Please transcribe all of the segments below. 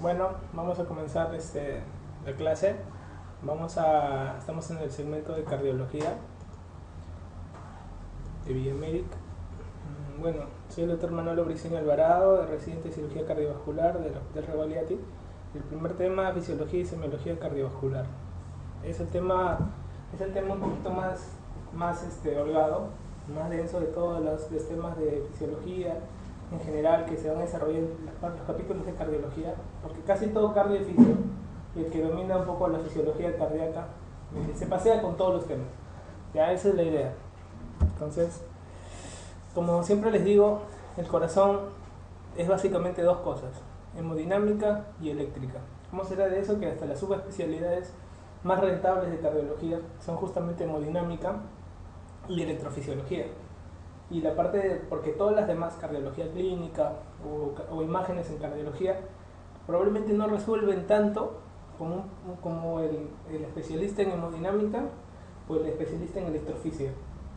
Bueno, vamos a comenzar la clase. Estamos en el segmento de cardiología de Villamedic. Bueno, soy el doctor Manuel Briceño Alvarado, residente de cirugía cardiovascular del Hospital Regualiati. El primer tema, fisiología y semiología cardiovascular. Es el tema un poquito más holgado, más denso de todos los temas de fisiología en general que se van a desarrollar en los capítulos de cardiología, porque casi todo cardio es fisio, y el que domina un poco la fisiología cardíaca se pasea con todos los temas. Ya, esa es la idea. Entonces, como siempre les digo, el corazón es básicamente dos cosas: hemodinámica y eléctrica. ¿Cómo será de eso que hasta las subespecialidades más rentables de cardiología son justamente hemodinámica y electrofisiología? Y la parte porque todas las demás, cardiología clínica o imágenes en cardiología, probablemente no resuelven tanto como el especialista en hemodinámica o el especialista en electrofisia,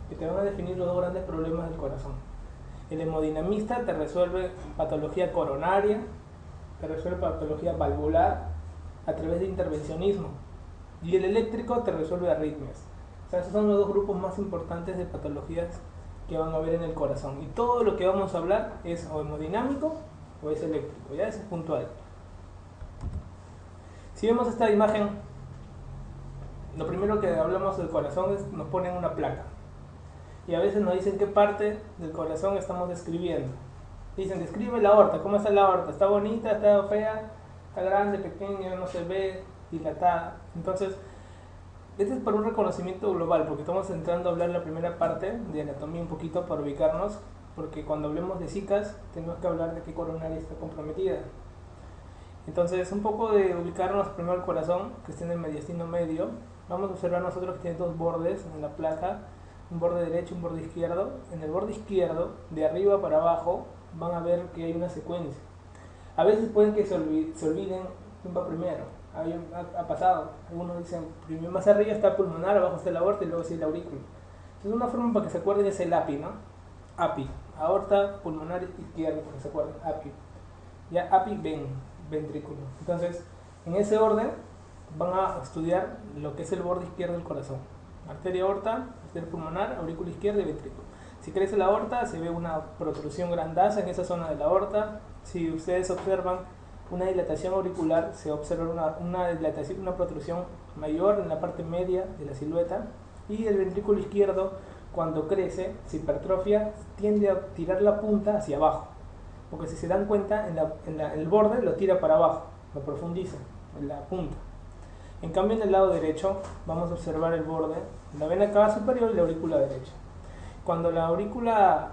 que te van a definir los dos grandes problemas del corazón. El hemodinamista te resuelve patología coronaria, te resuelve patología valvular a través de intervencionismo, y el eléctrico te resuelve arritmias. O sea, esos son los dos grupos más importantes de patologías que van a ver en el corazón, y todo lo que vamos a hablar es o hemodinámico o es eléctrico. Ya, eso es puntual. Si vemos esta imagen, lo primero que hablamos del corazón es nos ponen una placa, y a veces nos dicen qué parte del corazón estamos describiendo. Dicen, describe la aorta. ¿Cómo está la aorta? ¿Está bonita? ¿Está fea? ¿Está grande? ¿Pequeña? ¿No se ve? ¿Dilatada? Entonces, este es para un reconocimiento global, porque estamos entrando a hablar la primera parte de anatomía un poquito para ubicarnos, porque cuando hablemos de cicas tenemos que hablar de qué coronaria está comprometida. Entonces, un poco de ubicarnos primero el corazón, que está en el mediastino medio. Vamos a observar nosotros que tiene dos bordes en la placa, un borde derecho y un borde izquierdo. En el borde izquierdo, de arriba para abajo, van a ver que hay una secuencia. A veces pueden que se olviden quién va primero. Ha pasado, algunos dicen primero más arriba está el pulmonar, abajo está la aorta y luego sí el aurículo. Entonces, una forma para que se acuerden es el API, ¿no? API, aorta pulmonar izquierda, para que se acuerden, API. Ya, API, ventrículo. Entonces, en ese orden van a estudiar lo que es el borde izquierdo del corazón: arteria aorta, arteria pulmonar, aurículo izquierdo y ventrículo. Si crece la aorta, se ve una protrusión grandaza en esa zona de la aorta. Si ustedes observan una dilatación auricular, se observa una protrusión mayor en la parte media de la silueta. Y el ventrículo izquierdo, cuando crece, se hipertrofia, tiende a tirar la punta hacia abajo, porque si se dan cuenta, en el borde lo tira para abajo, lo profundiza en la punta. En cambio, en el lado derecho vamos a observar el borde, la vena cava superior y la aurícula derecha. Cuando la aurícula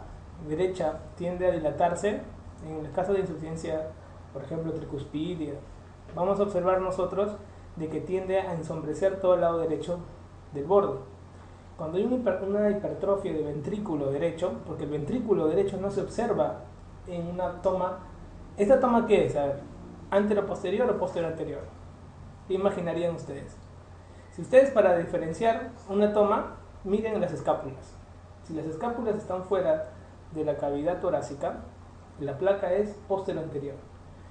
derecha tiende a dilatarse, en el caso de insuficiencia, por ejemplo, tricuspidia, vamos a observar nosotros de que tiende a ensombrecer todo el lado derecho del borde. Cuando hay una hipertrofia de ventrículo derecho, porque el ventrículo derecho no se observa en una toma. ¿Esta toma qué es? A ver, ¿antero-posterior o posterior-anterior? ¿Qué imaginarían ustedes? Si ustedes, para diferenciar una toma, miren las escápulas. Si las escápulas están fuera de la cavidad torácica, la placa es posterior-anterior.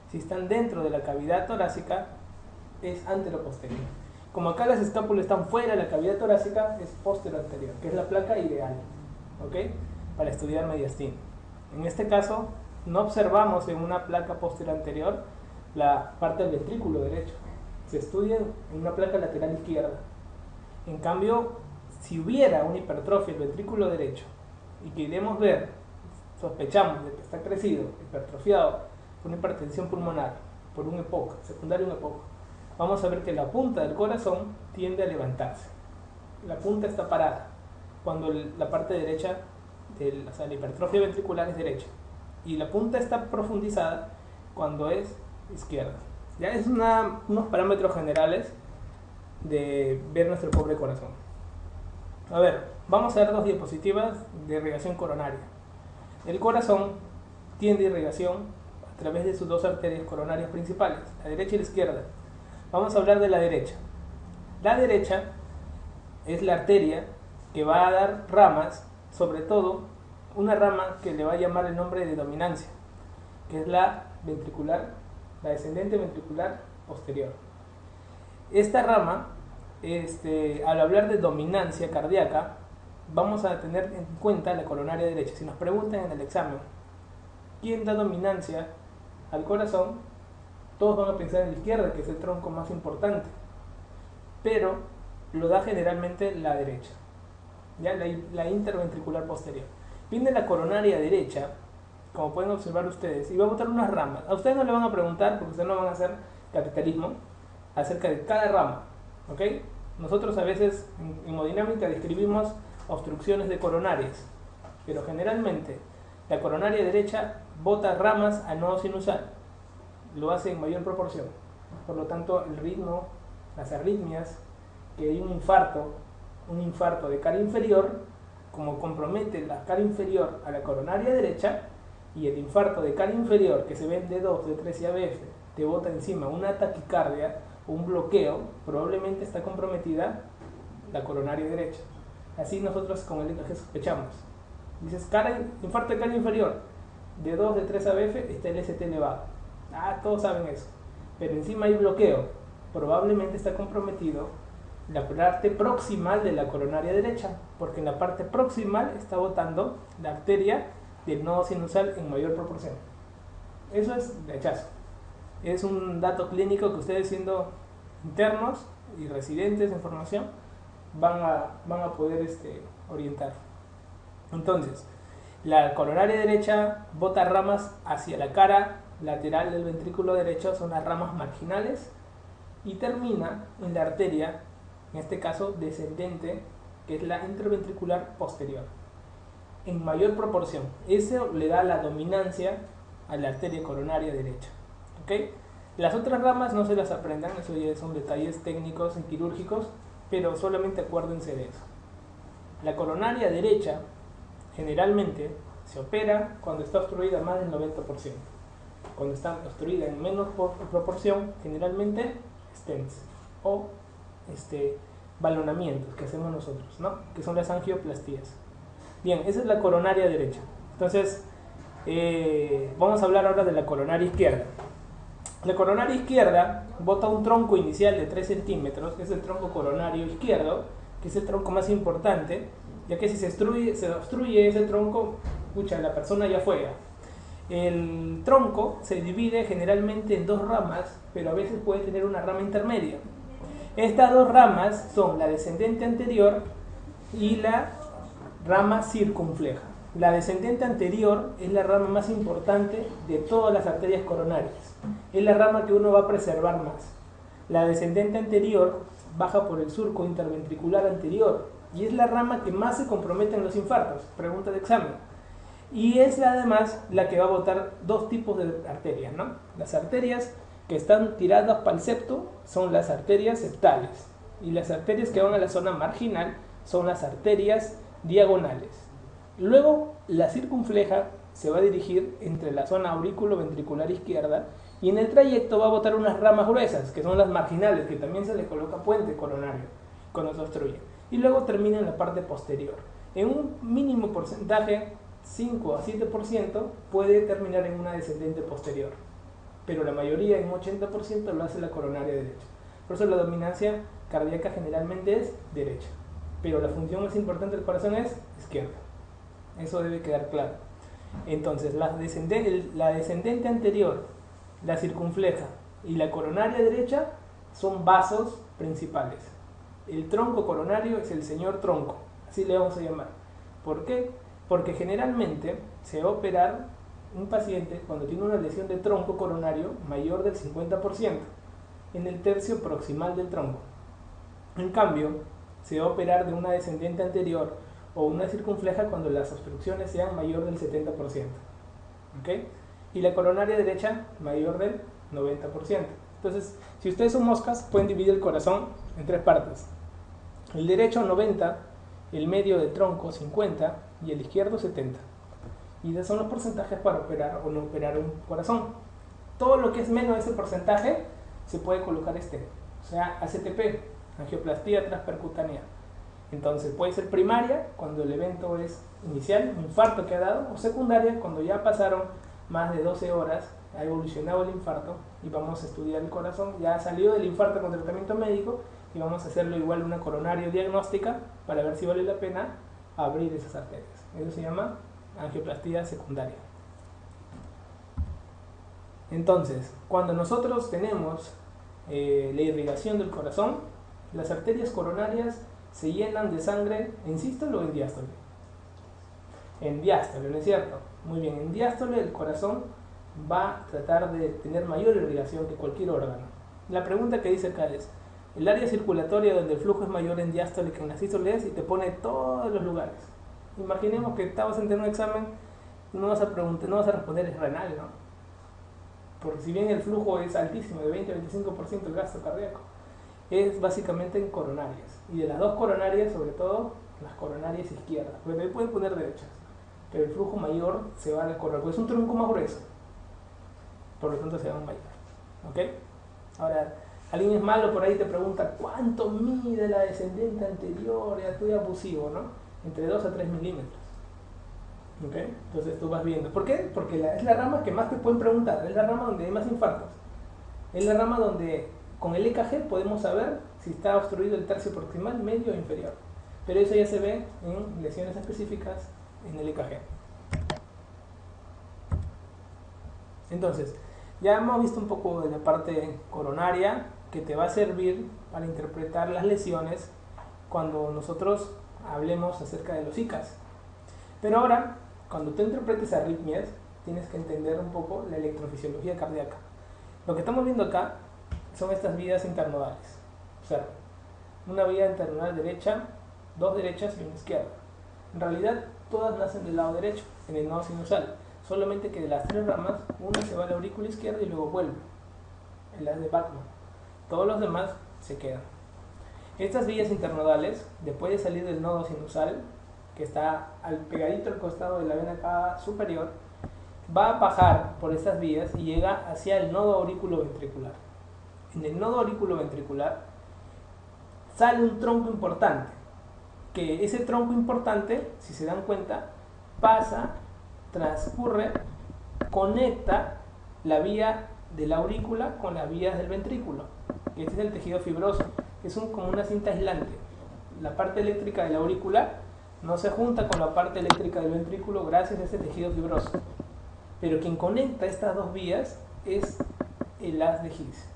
Si están dentro de la cavidad torácica, es antero-posterior. Como acá las escápulas están fuera de la cavidad torácica, es posterior-anterior, que es la placa ideal, ¿ok? Para estudiar mediastino. En este caso, no observamos en una placa posterior-anterior la parte del ventrículo derecho. Se estudia en una placa lateral izquierda. En cambio, si hubiera una hipertrofia del ventrículo derecho y queremos ver, sospechamos de que está crecido, hipertrofiado por una hipertensión pulmonar, por un EPOC, secundario un EPOC, vamos a ver que la punta del corazón tiende a levantarse. La punta está parada cuando la parte derecha, o sea, la hipertrofia ventricular es derecha, y la punta está profundizada cuando es izquierda. Ya es unos parámetros generales de ver nuestro pobre corazón. A ver, vamos a ver dos diapositivas de irrigación coronaria. El corazón tiene irrigación a través de sus dos arterias coronarias principales, la derecha y la izquierda. Vamos a hablar de la derecha. La derecha es la arteria que va a dar ramas, sobre todo una rama que le va a llamar el nombre de dominancia, que es la ventricular la descendente ventricular posterior. Esta rama, al hablar de dominancia cardíaca, vamos a tener en cuenta la coronaria derecha. Si nos preguntan en el examen, ¿quién da dominancia al corazón? Todos van a pensar en la izquierda, que es el tronco más importante, pero lo da generalmente la derecha, ¿ya? La interventricular posterior. Viene la coronaria derecha, como pueden observar ustedes, y va a botar unas ramas. A ustedes no le van a preguntar, porque ustedes no van a hacer cateterismo, acerca de cada rama, ¿ok? Nosotros a veces en hemodinámica describimos obstrucciones de coronarias, pero generalmente la coronaria derecha bota ramas al nodo sinusal, lo hace en mayor proporción. Por lo tanto, el ritmo, las arritmias, que hay un infarto de cara inferior, como compromete la cara inferior a la coronaria derecha, y el infarto de cara inferior que se ve en D2, D3 y ABF te bota encima una taquicardia o un bloqueo, probablemente está comprometida la coronaria derecha. Así nosotros con el EKG sospechamos. Dices, infarto de cara inferior, D2, D3 ABF, está el ST elevado. Todos saben eso. Pero encima hay bloqueo, probablemente está comprometido la parte proximal de la coronaria derecha, porque en la parte proximal está botando la arteria del nodo sinusal en mayor proporción. Eso es de hachazo. Es un dato clínico que ustedes, siendo internos y residentes en formación, van a poder orientar. Entonces, la coronaria derecha bota ramas hacia la cara lateral del ventrículo derecho, son las ramas marginales, y termina en la arteria, en este caso descendente, que es la interventricular posterior, en mayor proporción. Eso le da la dominancia a la arteria coronaria derecha, ¿ok? Las otras ramas no se las aprendan, eso ya son detalles técnicos y quirúrgicos, pero solamente acuérdense de eso. La coronaria derecha generalmente se opera cuando está obstruida más del 90%. Cuando está obstruida en menos proporción, generalmente stents o balonamientos que hacemos nosotros, ¿no? Que son las angioplastías. Bien, esa es la coronaria derecha. Entonces, vamos a hablar ahora de la coronaria izquierda. La coronaria izquierda bota un tronco inicial de 3 centímetros, que es el tronco coronario izquierdo, que es el tronco más importante, ya que si se obstruye ese tronco, la persona ya fue. El tronco se divide generalmente en dos ramas, pero a veces puede tener una rama intermedia. Estas dos ramas son la descendente anterior y la rama circunfleja. La descendente anterior es la rama más importante de todas las arterias coronarias. Es la rama que uno va a preservar más. La descendente anterior baja por el surco interventricular anterior y es la rama que más se compromete en los infartos. Pregunta de examen. Y es además la que va a botar dos tipos de arterias, ¿no? Las arterias que están tiradas para el septo son las arterias septales, y las arterias que van a la zona marginal son las arterias diagonales. Luego la circunfleja se va a dirigir entre la zona auriculoventricular izquierda, y en el trayecto va a botar unas ramas gruesas, que son las marginales, que también se le coloca puente coronario cuando se obstruye, y luego termina en la parte posterior. En un mínimo porcentaje, 5 a 7%, puede terminar en una descendente posterior, pero la mayoría, en un 80%, lo hace la coronaria derecha. Por eso la dominancia cardíaca generalmente es derecha, pero la función más importante del corazón es izquierda. Eso debe quedar claro. Entonces, la descendente anterior, la circunfleja y la coronaria derecha son vasos principales. El tronco coronario es el señor tronco, así le vamos a llamar. ¿Por qué? Porque generalmente se va a operar un paciente cuando tiene una lesión de tronco coronario mayor del 50% en el tercio proximal del tronco. En cambio, se va a operar de una descendente anterior o una circunfleja cuando las obstrucciones sean mayor del 70%. ¿Ok? Y la coronaria derecha mayor del 90%. Entonces, si ustedes son moscas, pueden dividir el corazón en tres partes. El derecho 90, el medio del tronco 50 y el izquierdo 70. Y esos son los porcentajes para operar o no operar un corazón. Todo lo que es menos de ese porcentaje se puede colocar o sea, ACTP, angioplastía transpercutánea. Entonces puede ser primaria cuando el evento es inicial, un infarto que ha dado, o secundaria cuando ya pasaron más de 12 horas ha evolucionado el infarto y vamos a estudiar el corazón. Ya salió del infarto con tratamiento médico y vamos a hacerlo igual una coronario diagnóstica para ver si vale la pena abrir esas arterias. Eso se llama angioplastía secundaria. Entonces, cuando nosotros tenemos la irrigación del corazón, las arterias coronarias se llenan de sangre en sístole o en diástole. En diástole, ¿no es cierto? Muy bien, en diástole el corazón va a tratar de tener mayor irrigación que cualquier órgano. La pregunta que dice acá es, el área circulatoria donde el flujo es mayor en diástole que en la sístole es, y te pone todos los lugares. Imaginemos que estabas en un examen, no vas a responder es renal, ¿no? Porque si bien el flujo es altísimo, de 20-25% el gasto cardíaco, es básicamente en coronarias. Y de las dos coronarias, sobre todo, las coronarias izquierdas. Porque también pueden poner derechas, pero el flujo mayor se va a la coronaria, porque es un tronco más grueso. Por lo tanto se va a mayor. ¿Ok? Ahora, alguien es malo por ahí te pregunta, ¿cuánto mide la descendente anterior? Ya estoy abusivo, ¿no? Entre 2 a 3 milímetros. ¿Ok? Entonces tú vas viendo. ¿Por qué? Porque es la rama que más te pueden preguntar. Es la rama donde hay más infartos. Es la rama donde con el EKG podemos saber si está obstruido el tercio proximal, medio o inferior. Pero eso ya se ve en lesiones específicas en el EKG. Entonces, ya hemos visto un poco de la parte coronaria que te va a servir para interpretar las lesiones cuando nosotros hablemos acerca de los ICAs. Pero ahora, cuando tú interpretes arritmias, tienes que entender un poco la electrofisiología cardíaca. Lo que estamos viendo acá son estas vías internodales. Observa, una vía internodal derecha, dos derechas y una izquierda. En realidad, todas nacen del lado derecho, en el nodo sinusal. Solamente que de las tres ramas, una se va a la aurícula izquierda y luego vuelve. En las de Bachmann. Todos los demás se quedan. Estas vías internodales, después de salir del nodo sinusal, que está pegadito al costado de la vena cava superior, va a bajar por estas vías y llega hacia el nodo auriculoventricular. En el nodo auriculoventricular sale un tronco importante, que ese tronco importante, si se dan cuenta, pasa, transcurre, conecta la vía de la aurícula con las vías del ventrículo. Este es el tejido fibroso, que es como una cinta aislante. La parte eléctrica de la aurícula no se junta con la parte eléctrica del ventrículo gracias a este tejido fibroso. Pero quien conecta estas dos vías es el haz de Higgs.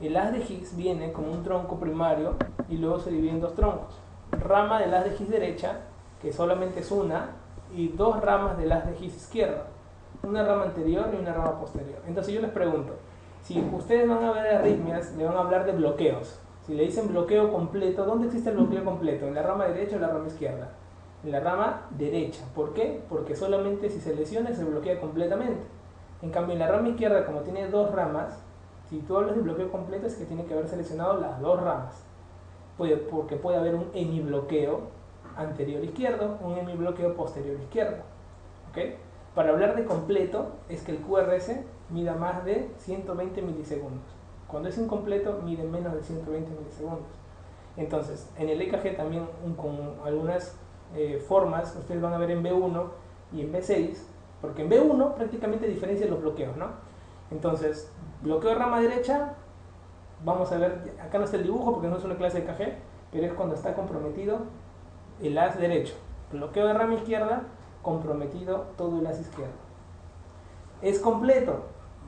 El haz de Higgs viene como un tronco primario y luego se divide en dos troncos. Rama del haz de Higgs derecha, que solamente es una, y dos ramas del haz de Higgs izquierda. Una rama anterior y una rama posterior. Entonces yo les pregunto, si ustedes van a ver arritmias, le van a hablar de bloqueos. Si le dicen bloqueo completo, ¿dónde existe el bloqueo completo? ¿En la rama derecha o en la rama izquierda? En la rama derecha. ¿Por qué? Porque solamente si se lesiona se bloquea completamente. En cambio, en la rama izquierda, como tiene dos ramas, si tú hablas de bloqueo completo es que tiene que haber seleccionado las dos ramas. Porque puede haber un hemibloqueo anterior izquierdo, un hemibloqueo posterior izquierdo. ¿Ok? Para hablar de completo es que el QRS mida más de 120 milisegundos. Cuando es incompleto mide menos de 120 milisegundos. Entonces, en el EKG también con algunas formas, ustedes van a ver en B1 y en B6, porque en B1 prácticamente diferencia los bloqueos, ¿no? Entonces, bloqueo de rama derecha, vamos a ver, acá no está el dibujo porque no es una clase de EKG, pero es cuando está comprometido el haz derecho. Bloqueo de rama izquierda, comprometido todo el haz izquierdo. Es completo,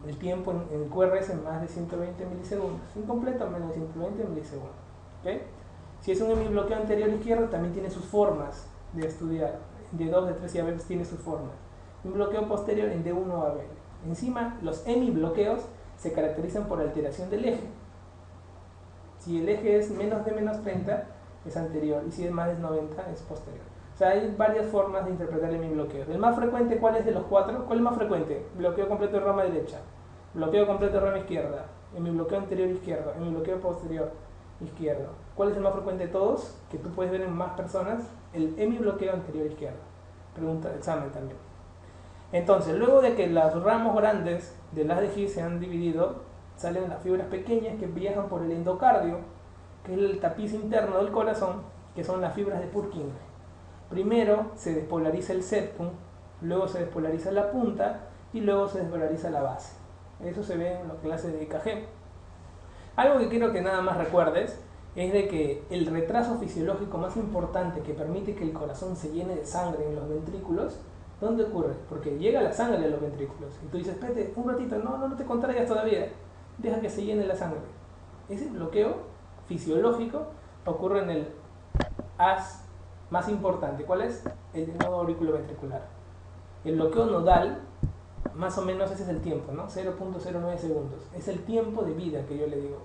el tiempo en el QRS es más de 120 milisegundos. Incompleto, menos de 120 milisegundos. ¿Okay? Si es un hemibloqueo anterior izquierdo, también tiene sus formas de estudiar. De 2, de 3 y a veces tiene sus formas. Un bloqueo posterior en D1 a B. Encima, los hemibloqueos se caracterizan por alteración del eje. Si el eje es menos de menos 30, es anterior. Y si es más de 90, es posterior. O sea, hay varias formas de interpretar el hemibloqueo. ¿El más frecuente cuál es de los cuatro? ¿Cuál es más frecuente? Bloqueo completo de rama derecha, bloqueo completo de rama izquierda, hemibloqueo anterior izquierdo, hemibloqueo posterior izquierdo. ¿Cuál es el más frecuente de todos? Que tú puedes ver en más personas, el hemibloqueo anterior izquierdo. Pregunta de examen también. Entonces, luego de que los ramos grandes del haz de Higgs se han dividido, salen las fibras pequeñas que viajan por el endocardio, que es el tapiz interno del corazón, que son las fibras de Purkinje. Primero se despolariza el septum, luego se despolariza la punta y luego se desvaloriza la base. Eso se ve en la clase de EKG. Algo que quiero que nada más recuerdes es de que el retraso fisiológico más importante que permite que el corazón se llene de sangre en los ventrículos, ¿dónde ocurre? Porque llega la sangre a los ventrículos y tú dices, espérate un ratito, no te contraigas todavía, deja que se llene la sangre. Ese bloqueo fisiológico ocurre en el haz más importante. ¿Cuál es? El nodo auriculoventricular. El bloqueo nodal, más o menos ese es el tiempo, ¿no? 0.09 segundos. Es el tiempo de vida que yo le digo.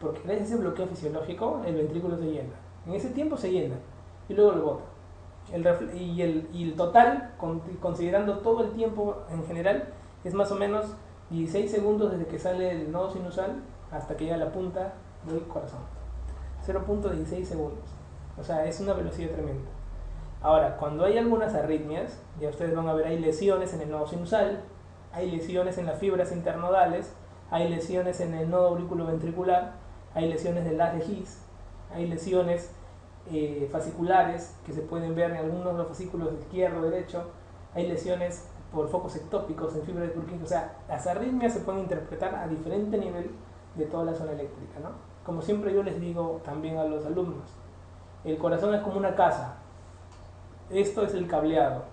Porque gracias a ese bloqueo fisiológico, el ventrículo se llena. En ese tiempo se llena y luego lo bota. Y el total, considerando todo el tiempo en general, es más o menos 16 segundos desde que sale el nodo sinusal hasta que llega a la punta del corazón. 0.16 segundos. O sea, es una velocidad tremenda. Ahora, cuando hay algunas arritmias, ya ustedes van a ver, hay lesiones en el nodo sinusal, hay lesiones en las fibras internodales, hay lesiones en el nodo auriculoventricular, hay lesiones del haz de His, hay lesiones fasciculares que se pueden ver en algunos de los fascículos izquierdo, derecho, hay lesiones por focos ectópicos en fibra de Purkinje. O sea, las arritmias se pueden interpretar a diferente nivel de toda la zona eléctrica, ¿no? Como siempre yo les digo también a los alumnos, el corazón es como una casa, esto es el cableado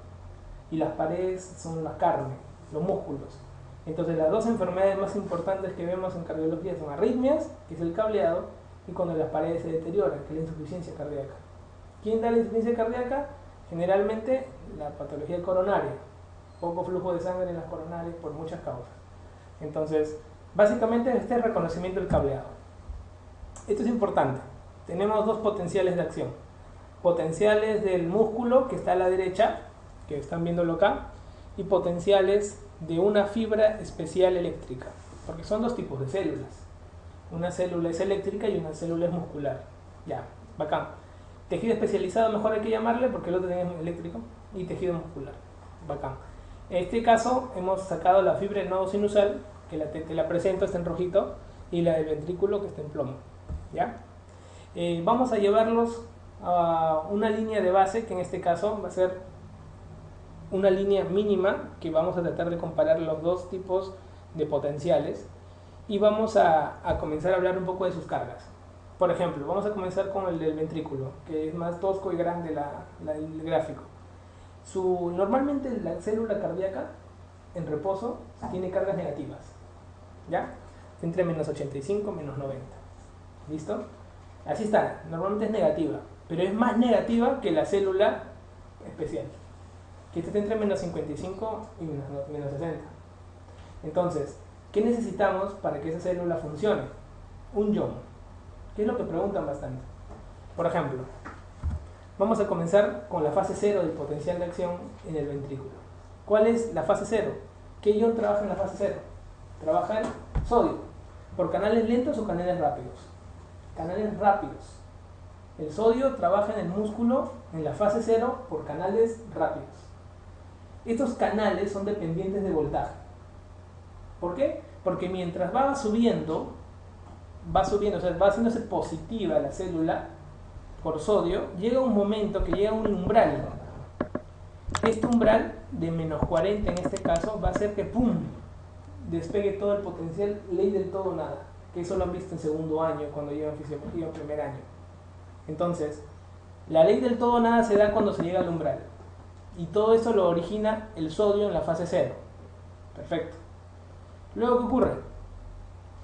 y las paredes son la carne, los músculos. Entonces las dos enfermedades más importantes que vemos en cardiología son arritmias, que es el cableado, y cuando las paredes se deterioran, que es la insuficiencia cardíaca. ¿Quién da la insuficiencia cardíaca? Generalmente la patología coronaria, poco flujo de sangre en las coronarias por muchas causas. Entonces, básicamente este es el reconocimiento del cableado. Esto es importante. Tenemos dos potenciales de acción. Potenciales del músculo, que está a la derecha, que están viéndolo acá, y potenciales de una fibra especial eléctrica, porque son dos tipos de células. Una célula es eléctrica y una célula es muscular. Ya, bacán. Tejido especializado mejor hay que llamarle, porque el otro es eléctrico, y tejido muscular. Bacán. En este caso hemos sacado la fibra del nodo sinusal, que te la presento, está en rojito, y la del ventrículo, que está en plomo. ¿Ya? Vamos a llevarlos a una línea de base, que en este caso va a ser una línea mínima, que vamos a tratar de comparar los dos tipos de potenciales, y vamos a comenzar a hablar un poco de sus cargas. Por ejemplo, vamos a comenzar con el del ventrículo, que es más tosco y grande el gráfico. Normalmente la célula cardíaca en reposo tiene cargas negativas, ¿ya? Entre menos 85 y menos 90. ¿Listo? Así está, normalmente es negativa, pero es más negativa que la célula especial, que está entre menos 55 y menos 60. Entonces, ¿qué necesitamos para que esa célula funcione? Un yomo, que es lo que preguntan bastante. Por ejemplo, vamos a comenzar con la fase 0 del potencial de acción en el ventrículo. ¿Cuál es la fase 0? ¿Qué ion trabaja en la fase 0? Trabaja el sodio. ¿Por canales lentos o canales rápidos? Canales rápidos. El sodio trabaja en el músculo en la fase 0 por canales rápidos. Estos canales son dependientes de voltaje. ¿Por qué? Porque mientras va subiendo, o sea, va haciéndose positiva la célula por sodio, llega un momento que llega a un umbral. Este umbral de menos 40 en este caso va a hacer que ¡pum!, despegue todo el potencial, ley del todo nada, que eso lo han visto en segundo año cuando llevan fisiología en primer año. Entonces, la ley del todo nada se da cuando se llega al umbral, y todo eso lo origina el sodio en la fase 0. Perfecto. Luego, ¿qué ocurre?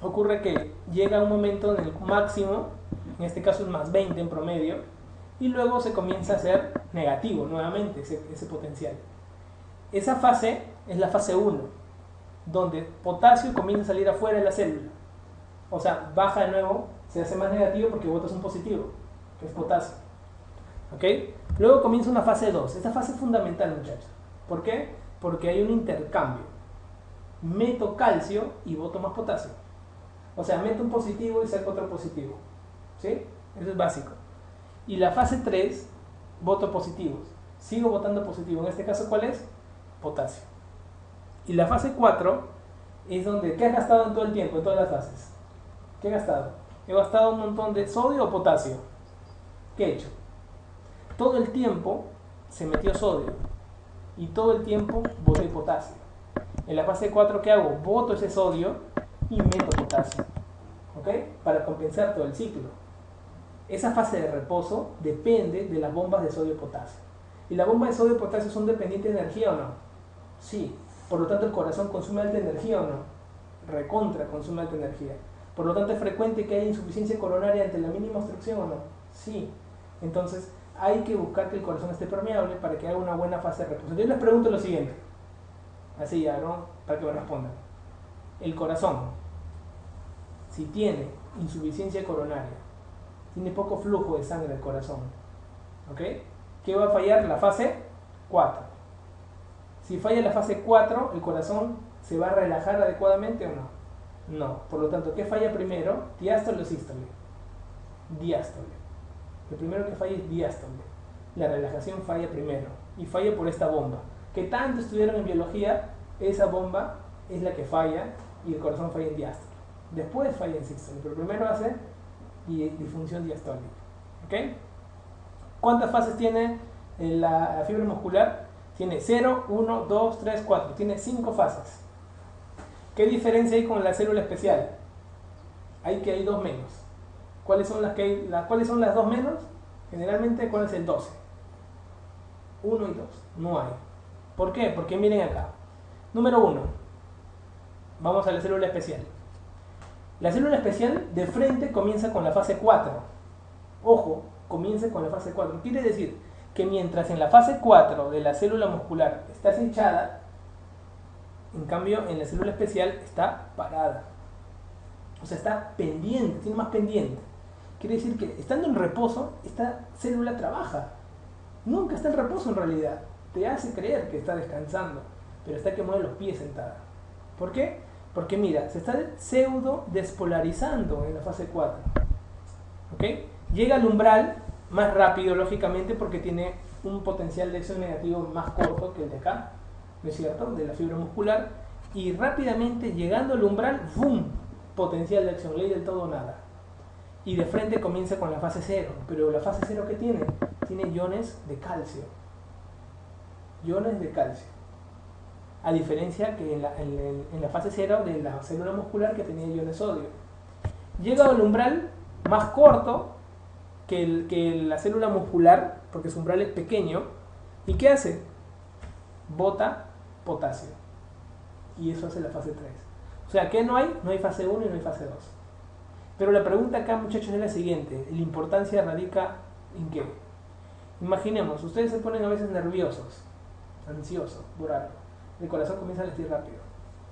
Ocurre que llega un momento en el máximo, en este caso es más 20 en promedio, y luego se comienza a hacer negativo nuevamente ese potencial. Esa fase es la fase 1, donde potasio comienza a salir afuera de la célula. O sea, baja de nuevo, se hace más negativo porque botas un positivo, que es potasio. ¿Ok? Luego comienza una fase 2. Esta fase es fundamental, muchachos. ¿Por qué? Porque hay un intercambio. Meto calcio y boto más potasio. O sea, meto un positivo y saco otro positivo. ¿Sí? Eso es básico. Y la fase 3, boto positivos. Sigo botando positivo. En este caso, ¿cuál es? Potasio. Y la fase 4 es donde, ¿qué has gastado en todo el tiempo, en todas las fases? ¿Qué he gastado? ¿He gastado un montón de sodio o potasio? ¿Qué he hecho? Todo el tiempo se metió sodio y todo el tiempo boté potasio. En la fase 4, ¿qué hago? Boto ese sodio y meto potasio, ¿ok? Para compensar todo el ciclo. Esa fase de reposo depende de las bombas de sodio-potasio. ¿Y las bombas de sodio-potasio son dependientes de energía o no? Sí. Por lo tanto, el corazón consume alta energía o no. Recontra consume alta energía. Por lo tanto, es frecuente que haya insuficiencia coronaria ante la mínima obstrucción o no. Sí. Entonces, hay que buscar que el corazón esté permeable para que haga una buena fase de reposo. Yo les pregunto lo siguiente, así ya, ¿no? Para que me respondan. El corazón, si tiene insuficiencia coronaria, tiene poco flujo de sangre al corazón, ¿ok? ¿Qué va a fallar? La fase 4. Si falla la fase 4, ¿el corazón se va a relajar adecuadamente o no? No. Por lo tanto, ¿qué falla primero? ¿Diástole o sístole? Diástole. El primero que falla es diástole. La relajación falla primero. Y falla por esta bomba. Que tanto estudiaron en biología, esa bomba es la que falla y el corazón falla en diástole. Después falla en sístole, pero primero hace disfunción diastólica. ¿Ok? ¿Cuántas fases tiene la fibra muscular? Tiene 0, 1, 2, 3, 4. Tiene 5 fases. ¿Qué diferencia hay con la célula especial? Hay 2 menos. ¿Cuáles son ¿cuáles son las 2 menos? Generalmente, ¿cuál es el 12? 1 y 2. No hay. ¿Por qué? Porque miren acá. Número 1. Vamos a la célula especial. La célula especial de frente comienza con la fase 4. Ojo, comienza con la fase 4. Quiere decir que mientras en la fase 4 de la célula muscular está hinchada, en cambio en la célula especial está parada. O sea, está pendiente, tiene más pendiente. Quiere decir que estando en reposo, esta célula trabaja. Nunca está en reposo en realidad. Te hace creer que está descansando, pero está que mueve los pies sentada. ¿Por qué? Porque mira, se está pseudo despolarizando en la fase 4. ¿Ok? Llega al umbral más rápido, lógicamente, porque tiene un potencial de acción negativo más corto que el de acá, ¿no es cierto? De la fibra muscular. Y rápidamente, llegando al umbral, ¡boom! Potencial de acción, ley del todo o nada. Y de frente comienza con la fase 0. Pero la fase 0, ¿qué tiene? Tiene iones de calcio. Iones de calcio. A diferencia que en la fase 0 de la célula muscular que tenía iones de sodio. Llega al umbral más corto que la célula muscular, porque su umbral es pequeño. ¿Y qué hace? Bota potasio. Y eso hace la fase 3. O sea, ¿qué no hay? No hay fase 1 y no hay fase 2. Pero la pregunta acá, muchachos, es la siguiente. La importancia radica en qué. Imaginemos, ustedes se ponen a veces nerviosos, ansiosos, por algo. El corazón comienza a latir rápido.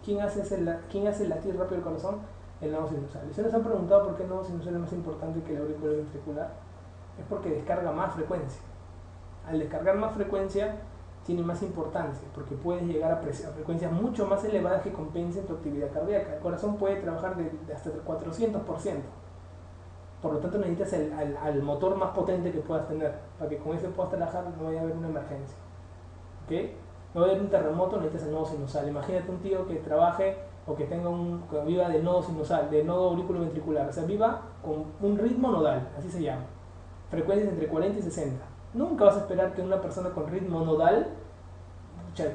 ¿Quién hace latir rápido el corazón? El nodo sinusal. ¿Ustedes se han preguntado por qué el nodo sinusal es más importante que el auricular ventricular? Es porque descarga más frecuencia. Al descargar más frecuencia, tiene más importancia, porque puedes llegar a frecuencias mucho más elevadas que compensen tu actividad cardíaca. El corazón puede trabajar de hasta el 400%. Por lo tanto, necesitas al motor más potente que puedas tener, para que con ese puedas trabajar, no vaya a haber una emergencia. ¿Ok? No va a haber un terremoto, necesitas el nodo sinusal. Imagínate un tío que trabaje o que viva de nodo sinusal, de nodo auriculoventricular. O sea, viva con un ritmo nodal, así se llama. Frecuencias entre 40 y 60. Nunca vas a esperar que una persona con ritmo nodal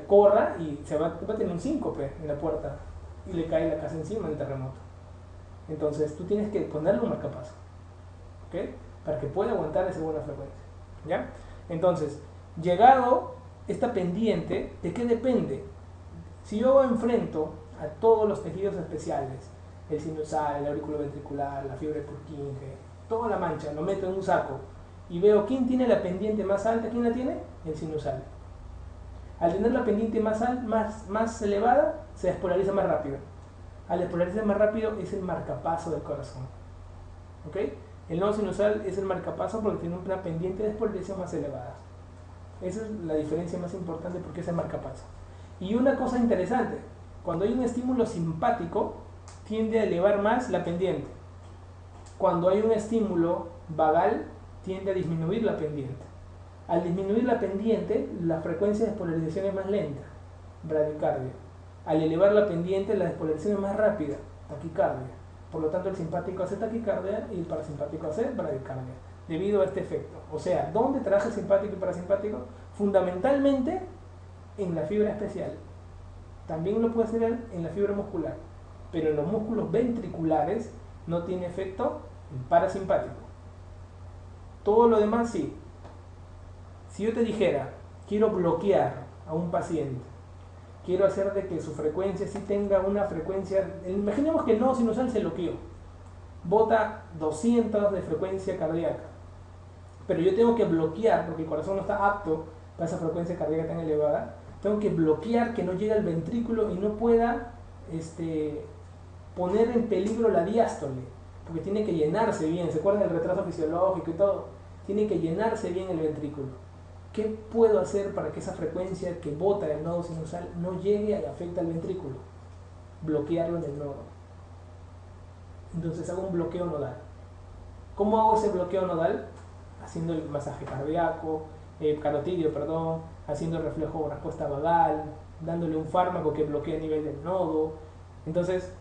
corra y va a tener un síncope en la puerta y le cae la casa encima en el terremoto. Entonces tú tienes que ponerle un marcapaso, ¿ok? Para que pueda aguantar esa buena frecuencia, ¿ya? Entonces, llegado esta pendiente, ¿de qué depende? Si yo enfrento a todos los tejidos especiales, el sinusal, el auriculoventricular, la fibra de Purkinje, toda la mancha, lo meto en un saco y veo quién tiene la pendiente más alta. ¿Quién la tiene? El sinusal. Al tener la pendiente más elevada, se despolariza más rápido. Al despolarizarse más rápido es el marcapaso del corazón. ¿Ok? El nodo sinusal es el marcapaso porque tiene una pendiente de despolarización más elevada. Esa es la diferencia más importante porque es el marcapaso. Y una cosa interesante, cuando hay un estímulo simpático, tiende a elevar más la pendiente. Cuando hay un estímulo vagal, tiende a disminuir la pendiente. Al disminuir la pendiente, la frecuencia de despolarización es más lenta, bradicardia. Al elevar la pendiente, la despolarización es más rápida, taquicardia. Por lo tanto, el simpático hace taquicardia y el parasimpático hace bradicardia, debido a este efecto. O sea, ¿dónde trabaja el simpático y parasimpático? Fundamentalmente en la fibra especial. también lo puede hacer en la fibra muscular, pero en los músculos ventriculares no tiene efecto el parasimpático. Todo lo demás sí. Si yo te dijera, quiero bloquear a un paciente, quiero hacer de que su frecuencia sí tenga una frecuencia, imaginemos que el nodo sinusal se bloqueó, bota 200 de frecuencia cardíaca, pero yo tengo que bloquear, porque el corazón no está apto para esa frecuencia cardíaca tan elevada, tengo que bloquear que no llegue al ventrículo y no pueda poner en peligro la diástole, porque tiene que llenarse bien. ¿Se acuerdan del retraso fisiológico y todo? Tiene que llenarse bien el ventrículo. ¿Qué puedo hacer para que esa frecuencia que bota del nodo sinusal no llegue y afecte al ventrículo? Bloquearlo en el nodo. Entonces hago un bloqueo nodal. ¿Cómo hago ese bloqueo nodal? Haciendo el masaje cardíaco, carotidio, perdón, haciendo el reflejo o respuesta vagal, dándole un fármaco que bloquee a nivel del nodo. Entonces,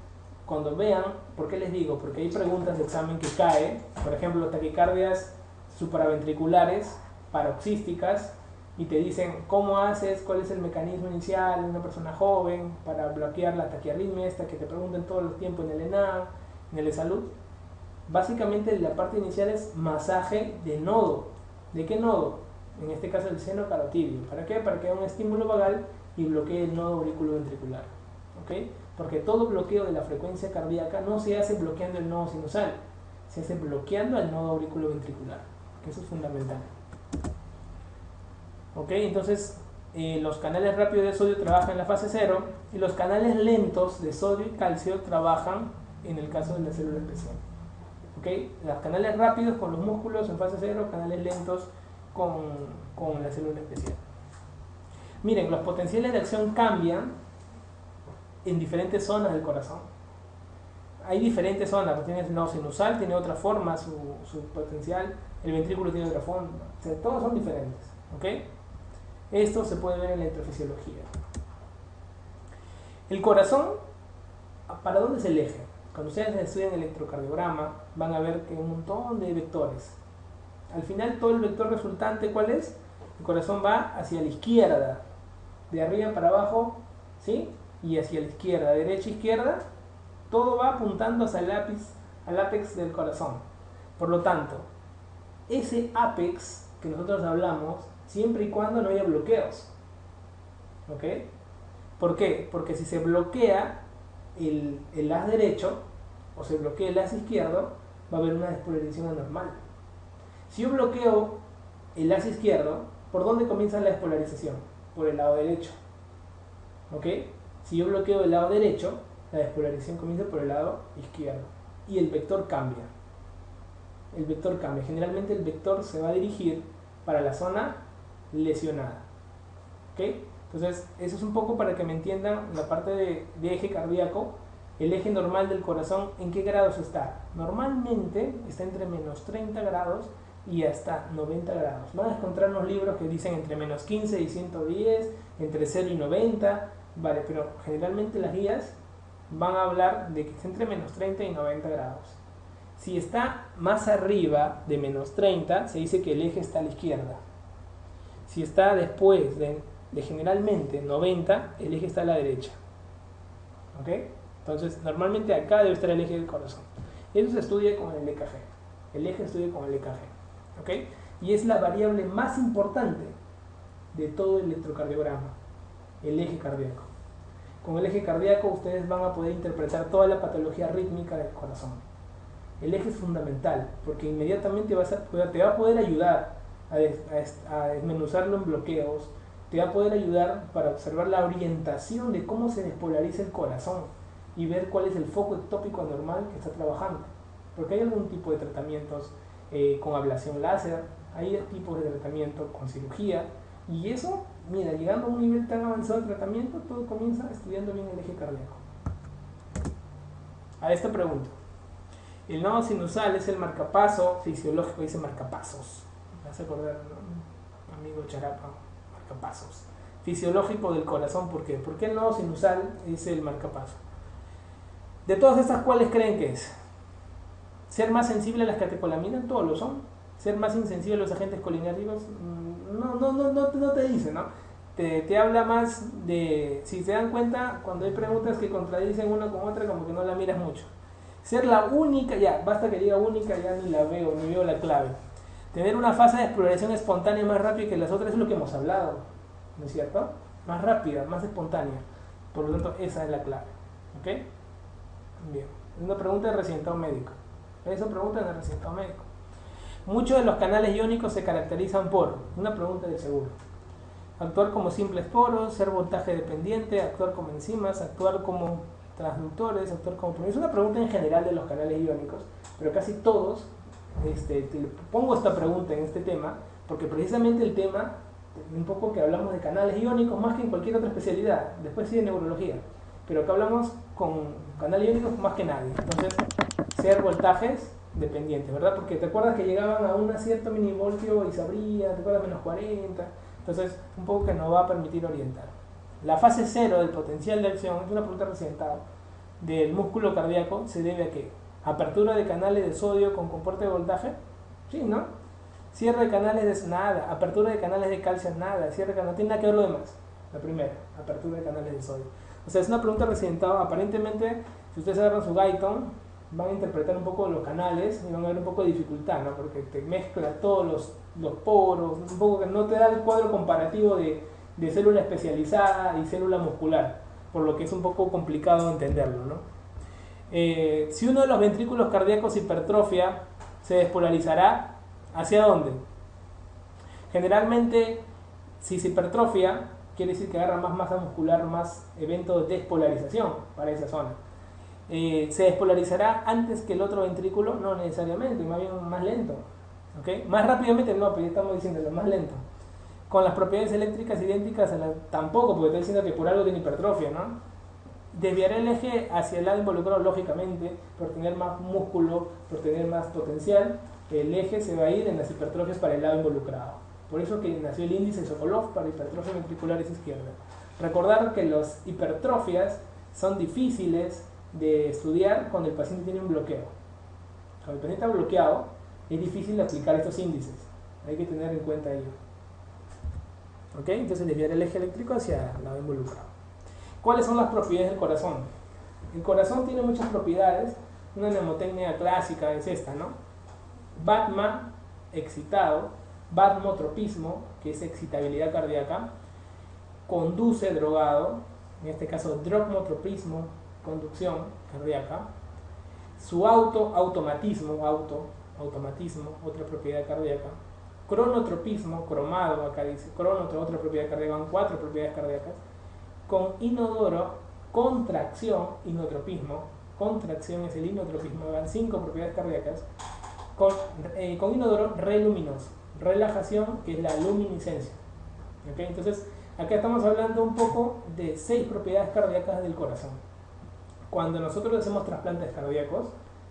cuando vean, ¿por qué les digo? Porque hay preguntas de examen que cae, por ejemplo, taquicardias supraventriculares, paroxísticas, y te dicen, ¿cómo haces? ¿Cuál es el mecanismo inicial de una persona joven para bloquear la taquiarritmia esta que te preguntan todo el tiempo en el ENAM, en el e-salud? Básicamente la parte inicial es masaje de nodo. ¿De qué nodo? En este caso el seno carotidio. ¿Para qué? Para que haya un estímulo vagal y bloquee el nodo auriculoventricular. ¿Ok? Porque todo bloqueo de la frecuencia cardíaca no se hace bloqueando el nodo sinusal, se hace bloqueando el nodo auriculoventricular, que eso es fundamental. ¿Ok? Entonces, los canales rápidos de sodio trabajan en la fase 0 y los canales lentos de sodio y calcio trabajan en el caso de la célula especial. ¿Ok? Los canales rápidos con los músculos en fase 0, canales lentos con la célula especial. Miren, los potenciales de acción cambian en diferentes zonas del corazón. Hay diferentes zonas, pues tienes el nodo sinusal, tiene otra forma su potencial, el ventrículo tiene otra forma, o sea, todos son diferentes. ¿Ok? Esto se puede ver en la electrofisiología. El corazón, ¿para dónde es el eje? Cuando ustedes estudian electrocardiograma, van a ver que hay un montón de vectores. Al final, todo el vector resultante, ¿cuál es? El corazón va hacia la izquierda, de arriba para abajo, ¿sí? Y hacia la izquierda, derecha, izquierda, todo va apuntando hacia al ápex del corazón. Por lo tanto, ese ápex que nosotros hablamos, siempre y cuando no haya bloqueos. ¿Ok? ¿Por qué? Porque si se bloquea el haz derecho o se bloquea el haz izquierdo, va a haber una despolarización anormal. Si yo bloqueo el haz izquierdo, ¿por dónde comienza la despolarización? Por el lado derecho. ¿Ok? Si yo bloqueo el lado derecho, la despolarización comienza por el lado izquierdo. Y el vector cambia. El vector cambia. Generalmente el vector se va a dirigir para la zona lesionada. ¿Ok? Entonces, eso es un poco para que me entiendan la parte de eje cardíaco. El eje normal del corazón, ¿en qué grados está? Normalmente está entre menos 30 grados y hasta 90 grados. Van a encontrar unos libros que dicen entre menos 15 y 110, entre 0 y 90, vale, pero generalmente las guías van a hablar de que está entre menos 30 y 90 grados. Si está más arriba de menos 30, se dice que el eje está a la izquierda. Si está después de generalmente 90, el eje está a la derecha. ¿Ok? Entonces, normalmente acá debe estar el eje del corazón. Eso se estudia con el EKG. El eje se estudia con el EKG. ¿Ok? Y es la variable más importante de todo el electrocardiograma, el eje cardíaco. Con el eje cardíaco ustedes van a poder interpretar toda la patología rítmica del corazón. El eje es fundamental porque inmediatamente te va a poder ayudar a desmenuzarlo en bloqueos, te va a poder ayudar para observar la orientación de cómo se despolariza el corazón y ver cuál es el foco ectópico anormal que está trabajando. Porque hay algún tipo de tratamientos con ablación láser, hay tipos de tratamiento con cirugía, y eso, mira, llegando a un nivel tan avanzado de tratamiento, todo comienza estudiando bien el eje cardíaco. A esta pregunta, el nodo sinusal es el marcapaso fisiológico, dice marcapasos, me hace acordar, ¿no? Amigo Charapa, marcapasos fisiológico del corazón. ¿Por qué? Porque el nodo sinusal es el marcapaso. De todas estas, ¿cuáles creen que es? Ser más sensible a las catecolaminas, todos lo son. Ser más insensible a los agentes colinergicos, no te dicen, ¿no? te habla más de, si se dan cuenta, cuando hay preguntas que contradicen una con otra, como que no la miras mucho. Ser la única, ya, basta que diga única, ya ni la veo, ni veo la clave. Tener una fase de exploración espontánea más rápida que las otras es lo que hemos hablado, ¿no es cierto? Más rápida, más espontánea. Por lo tanto, esa es la clave. ¿Ok? Bien. Es una pregunta de residentado médico. Esa pregunta es de residentado médico. Muchos de los canales iónicos se caracterizan por, una pregunta del seguro, actuar como simples poros, ser voltaje dependiente, actuar como enzimas, actuar como transductores, actuar como... Es una pregunta en general de los canales iónicos, pero casi todos, te pongo esta pregunta en este tema, porque precisamente el tema, un poco que hablamos de canales iónicos más que en cualquier otra especialidad, después sí de neurología, pero acá hablamos con canales iónicos más que nadie. Entonces, ser voltajes dependientes, ¿verdad? Porque te acuerdas que llegaban a un cierto milivoltio y se abría, te acuerdas, menos 40, entonces un poco que nos va a permitir orientar. La fase 0 del potencial de acción, es una pregunta recientada, del músculo cardíaco se debe a qué? Apertura de canales de sodio con comporte de voltaje, sí, ¿no? Cierre de canales de nada, apertura de canales de calcio nada, cierre de canales, no tiene nada que ver lo demás. La primera, apertura de canales de sodio. O sea, es una pregunta recientada, aparentemente, si ustedes agarran su Guyton, van a interpretar un poco los canales y van a ver un poco de dificultad, ¿no? Porque te mezcla todos los poros, un poco que no te da el cuadro comparativo de célula especializada y célula muscular, por lo que es un poco complicado entenderlo, ¿no? Si uno de los ventrículos cardíacos hipertrofia, se despolarizará, ¿hacia dónde? Generalmente, si se hipertrofia, quiere decir que agarra más masa muscular, más evento de despolarización para esa zona. ¿Se despolarizará antes que el otro ventrículo? No necesariamente, más bien más lento. ¿Okay? Más rápidamente no, pero ya estamos diciéndolo, más lento. Con las propiedades eléctricas idénticas tampoco, porque está diciendo que por algo tiene hipertrofia, ¿no? Desviará el eje hacia el lado involucrado, lógicamente, por tener más músculo, por tener más potencial, el eje se va a ir en las hipertrofias para el lado involucrado. Por eso que nació el índice Sokolov para hipertrofia ventriculares izquierda. Recordar que las hipertrofias son difíciles de estudiar cuando el paciente tiene un bloqueo. Cuando el paciente está bloqueado, es difícil aplicar estos índices. Hay que tener en cuenta ello. ¿Ok? Entonces desviar el eje eléctrico hacia el lado involucrado. ¿Cuáles son las propiedades del corazón? El corazón tiene muchas propiedades. Una mnemotecnia clásica es esta, ¿no? BATMA, excitado. Batmotropismo, que es excitabilidad cardíaca. Conduce, drogado. En este caso, drogmotropismo, conducción cardíaca. Su automatismo, automatismo, otra propiedad cardíaca. Cronotropismo, cromado, acá dice, otra propiedad cardíaca, van 4 propiedades cardíacas. Con inodoro, contracción, inotropismo, contracción es el inotropismo, van 5 propiedades cardíacas. Con inodoro, reluminoso, relajación, que es la luminiscencia. ¿Okay? Entonces, acá estamos hablando un poco de 6 propiedades cardíacas del corazón. Cuando nosotros hacemos trasplantes cardíacos,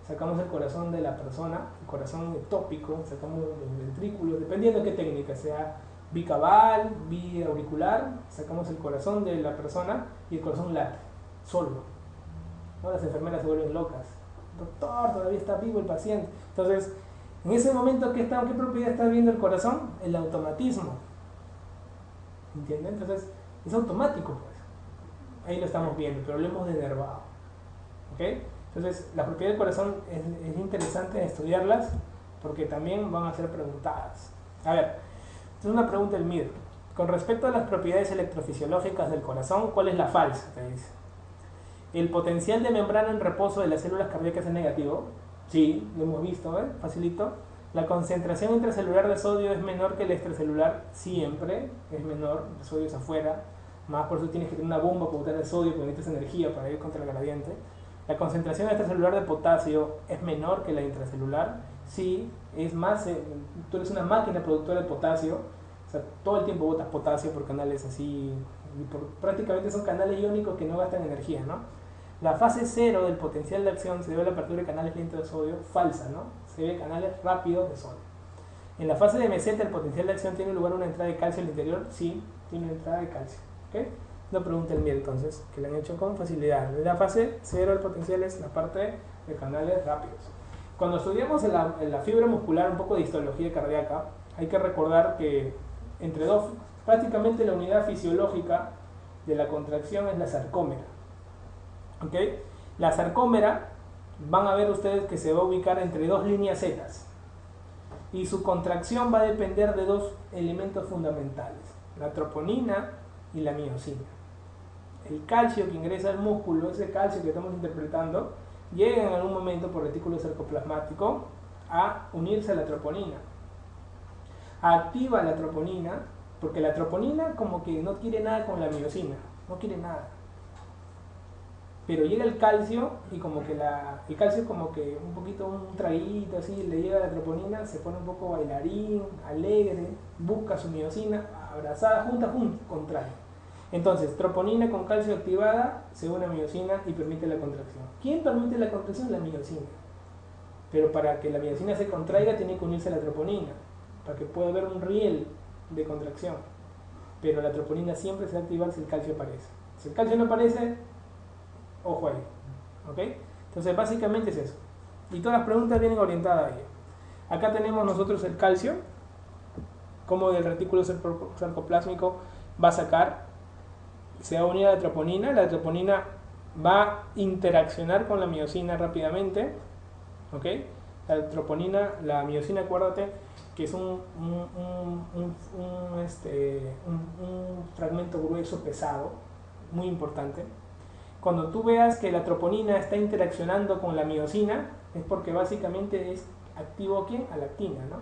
sacamos el corazón de la persona, el corazón ectópico, sacamos los ventrículos, dependiendo de qué técnica, sea bicaval, biauricular, sacamos el corazón de la persona y el corazón late, solo. ¿No? Las enfermeras se vuelven locas. Doctor, todavía está vivo el paciente. Entonces, en ese momento, ¿qué propiedad está viendo el corazón? El automatismo. ¿Entienden? Entonces, es automático, pues. Ahí lo estamos viendo, pero lo hemos denervado. ¿Ok? Entonces, la propiedad del corazón es interesante estudiarlas porque también van a ser preguntadas. A ver, es una pregunta del MIR. Con respecto a las propiedades electrofisiológicas del corazón, ¿cuál es la falsa? Te dice. ¿El potencial de membrana en reposo de las células cardíacas es negativo? Sí, lo hemos visto, ¿eh? Facilito. ¿La concentración intracelular de sodio es menor que la extracelular? Siempre es menor, el sodio es afuera. Más por eso tienes que tener una bomba para botar el sodio porque necesitas energía para ir contra el gradiente. ¿La concentración extracelular de potasio es menor que la intracelular? Sí, es más, tú eres una máquina productora de potasio, o sea, todo el tiempo botas potasio por canales así, prácticamente son canales iónicos que no gastan energía, ¿no? La fase 0 del potencial de acción se debe a la apertura de canales lentos de sodio, falsa, ¿no? Se ve canales rápidos de sodio. En la fase de meseta, el potencial de acción tiene lugar una entrada de calcio al interior, sí, tiene una entrada de calcio, ¿ok? No pregunta el MIR entonces, que le han hecho con facilidad. La fase 0 del potencial es la parte de canales rápidos. Cuando estudiamos en la fibra muscular un poco de histología cardíaca, hay que recordar que entre dos, prácticamente la unidad fisiológica de la contracción es la sarcómera. ¿Ok? La sarcómera, van a ver ustedes que se va a ubicar entre dos líneas Z. Y su contracción va a depender de dos elementos fundamentales, la troponina y la miosina. El calcio que ingresa al músculo, ese calcio que estamos interpretando, llega en algún momento por retículo sarcoplasmático a unirse a la troponina. Activa la troponina, porque la troponina como que no quiere nada con la miosina, no quiere nada. Pero llega el calcio y como que el calcio como que un poquito, un traguito así, le llega a la troponina, se pone un poco bailarín, alegre, busca su miosina, abrazada, junta, contrae. Entonces, troponina con calcio activada se une a miosina y permite la contracción. ¿Quién permite la contracción? La miosina. Pero para que la miosina se contraiga tiene que unirse a la troponina, para que pueda haber un riel de contracción. Pero la troponina siempre se va a activar si el calcio aparece. Si el calcio no aparece, ojo ahí. ¿Ok? Entonces básicamente es eso. Y todas las preguntas vienen orientadas a ello. Acá tenemos nosotros el calcio, como del retículo sarcoplásmico va a sacar, se va a unir a la troponina va a interaccionar con la miosina rápidamente. ¿Ok? La troponina, la miosina, acuérdate que es un fragmento grueso pesado, muy importante. Cuando tú veas que la troponina está interaccionando con la miosina, es porque básicamente es activo ¿quién? A la actina, ¿no?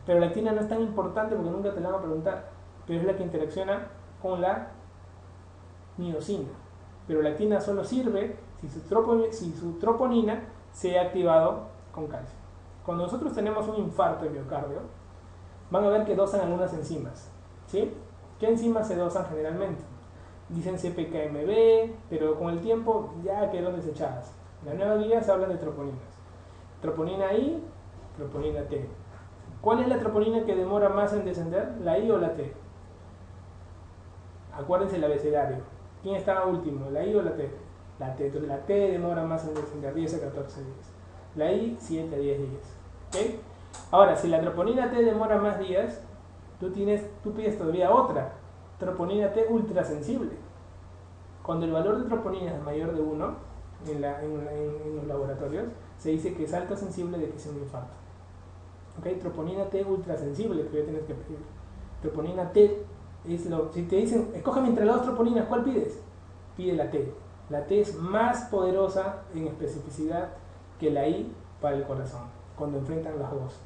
Pero la actina no es tan importante porque nunca te la van a preguntar, pero es la que interacciona con la miosina. Pero la actina solo sirve si su troponina se ha activado con calcio. Cuando nosotros tenemos un infarto de miocardio, van a ver que dosan algunas enzimas, ¿sí? ¿Qué enzimas se dosan generalmente? Dicen CPKMB, pero con el tiempo ya quedaron desechadas. En la nueva guía se habla de troponinas. Troponina I, troponina T. ¿Cuál es la troponina que demora más en descender? ¿La I o la T? Acuérdense el abecedario. ¿Quién está último? ¿La I o la T? La T. Entonces la T demora más en descender, 10 a 14 días. La I, 7 a 10 días. ¿Okay? Ahora, si la troponina T demora más días, tú pides todavía otra. Troponina T ultrasensible. Cuando el valor de troponina es mayor de 1 en los laboratorios, se dice que es alta sensible de que sea un infarto. ¿Okay? Troponina T ultrasensible, que ya tienes que pedir. Troponina T es si te dicen, escógeme entre las dos troponinas, ¿cuál pides? Pide la T. La T es más poderosa en especificidad que la I para el corazón, cuando enfrentan las dos.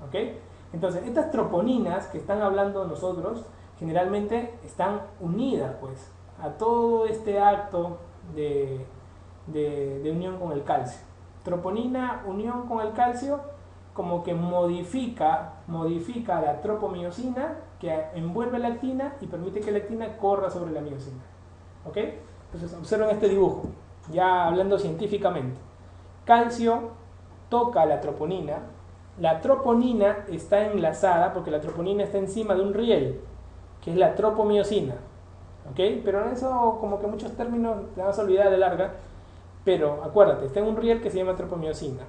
¿Okay? Entonces, estas troponinas que están hablando nosotros, generalmente están unidas pues a todo este acto de unión con el calcio. Troponina, unión con el calcio, como que modifica la tropomiosina que envuelve la actina y permite que la actina corra sobre la miosina. ¿Ok? Entonces observen este dibujo, ya hablando científicamente. Calcio toca la troponina está enlazada porque la troponina está encima de un riel, que es la tropomiosina. ¿Ok? Pero en eso como que muchos términos te vas a olvidar a la larga, pero acuérdate, está en un riel que se llama tropomiosina.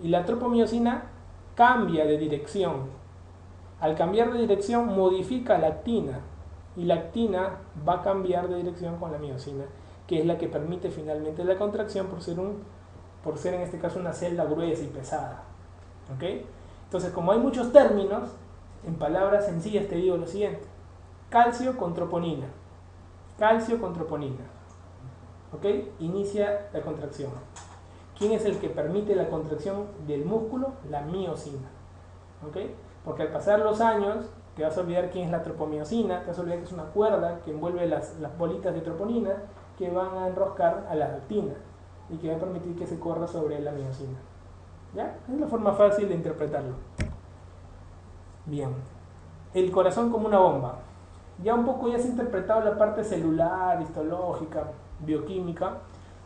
Y la tropomiosina cambia de dirección. Al cambiar de dirección modifica la actina y la actina va a cambiar de dirección con la miosina, que es la que permite finalmente la contracción por ser en este caso una celda gruesa y pesada. ¿Ok? Entonces, como hay muchos términos, en palabras sencillas te digo lo siguiente: calcio con troponina. Calcio con troponina. ¿Ok? Inicia la contracción. ¿Quién es el que permite la contracción del músculo? La miosina. ¿Ok? Porque al pasar los años te vas a olvidar quién es la tropomiosina, te vas a olvidar que es una cuerda que envuelve las bolitas de troponina que van a enroscar a la actina y que va a permitir que se corra sobre la miosina. ¿Ya? Es la forma fácil de interpretarlo. Bien. El corazón como una bomba. Ya un poco ya se ha interpretado la parte celular, histológica, bioquímica.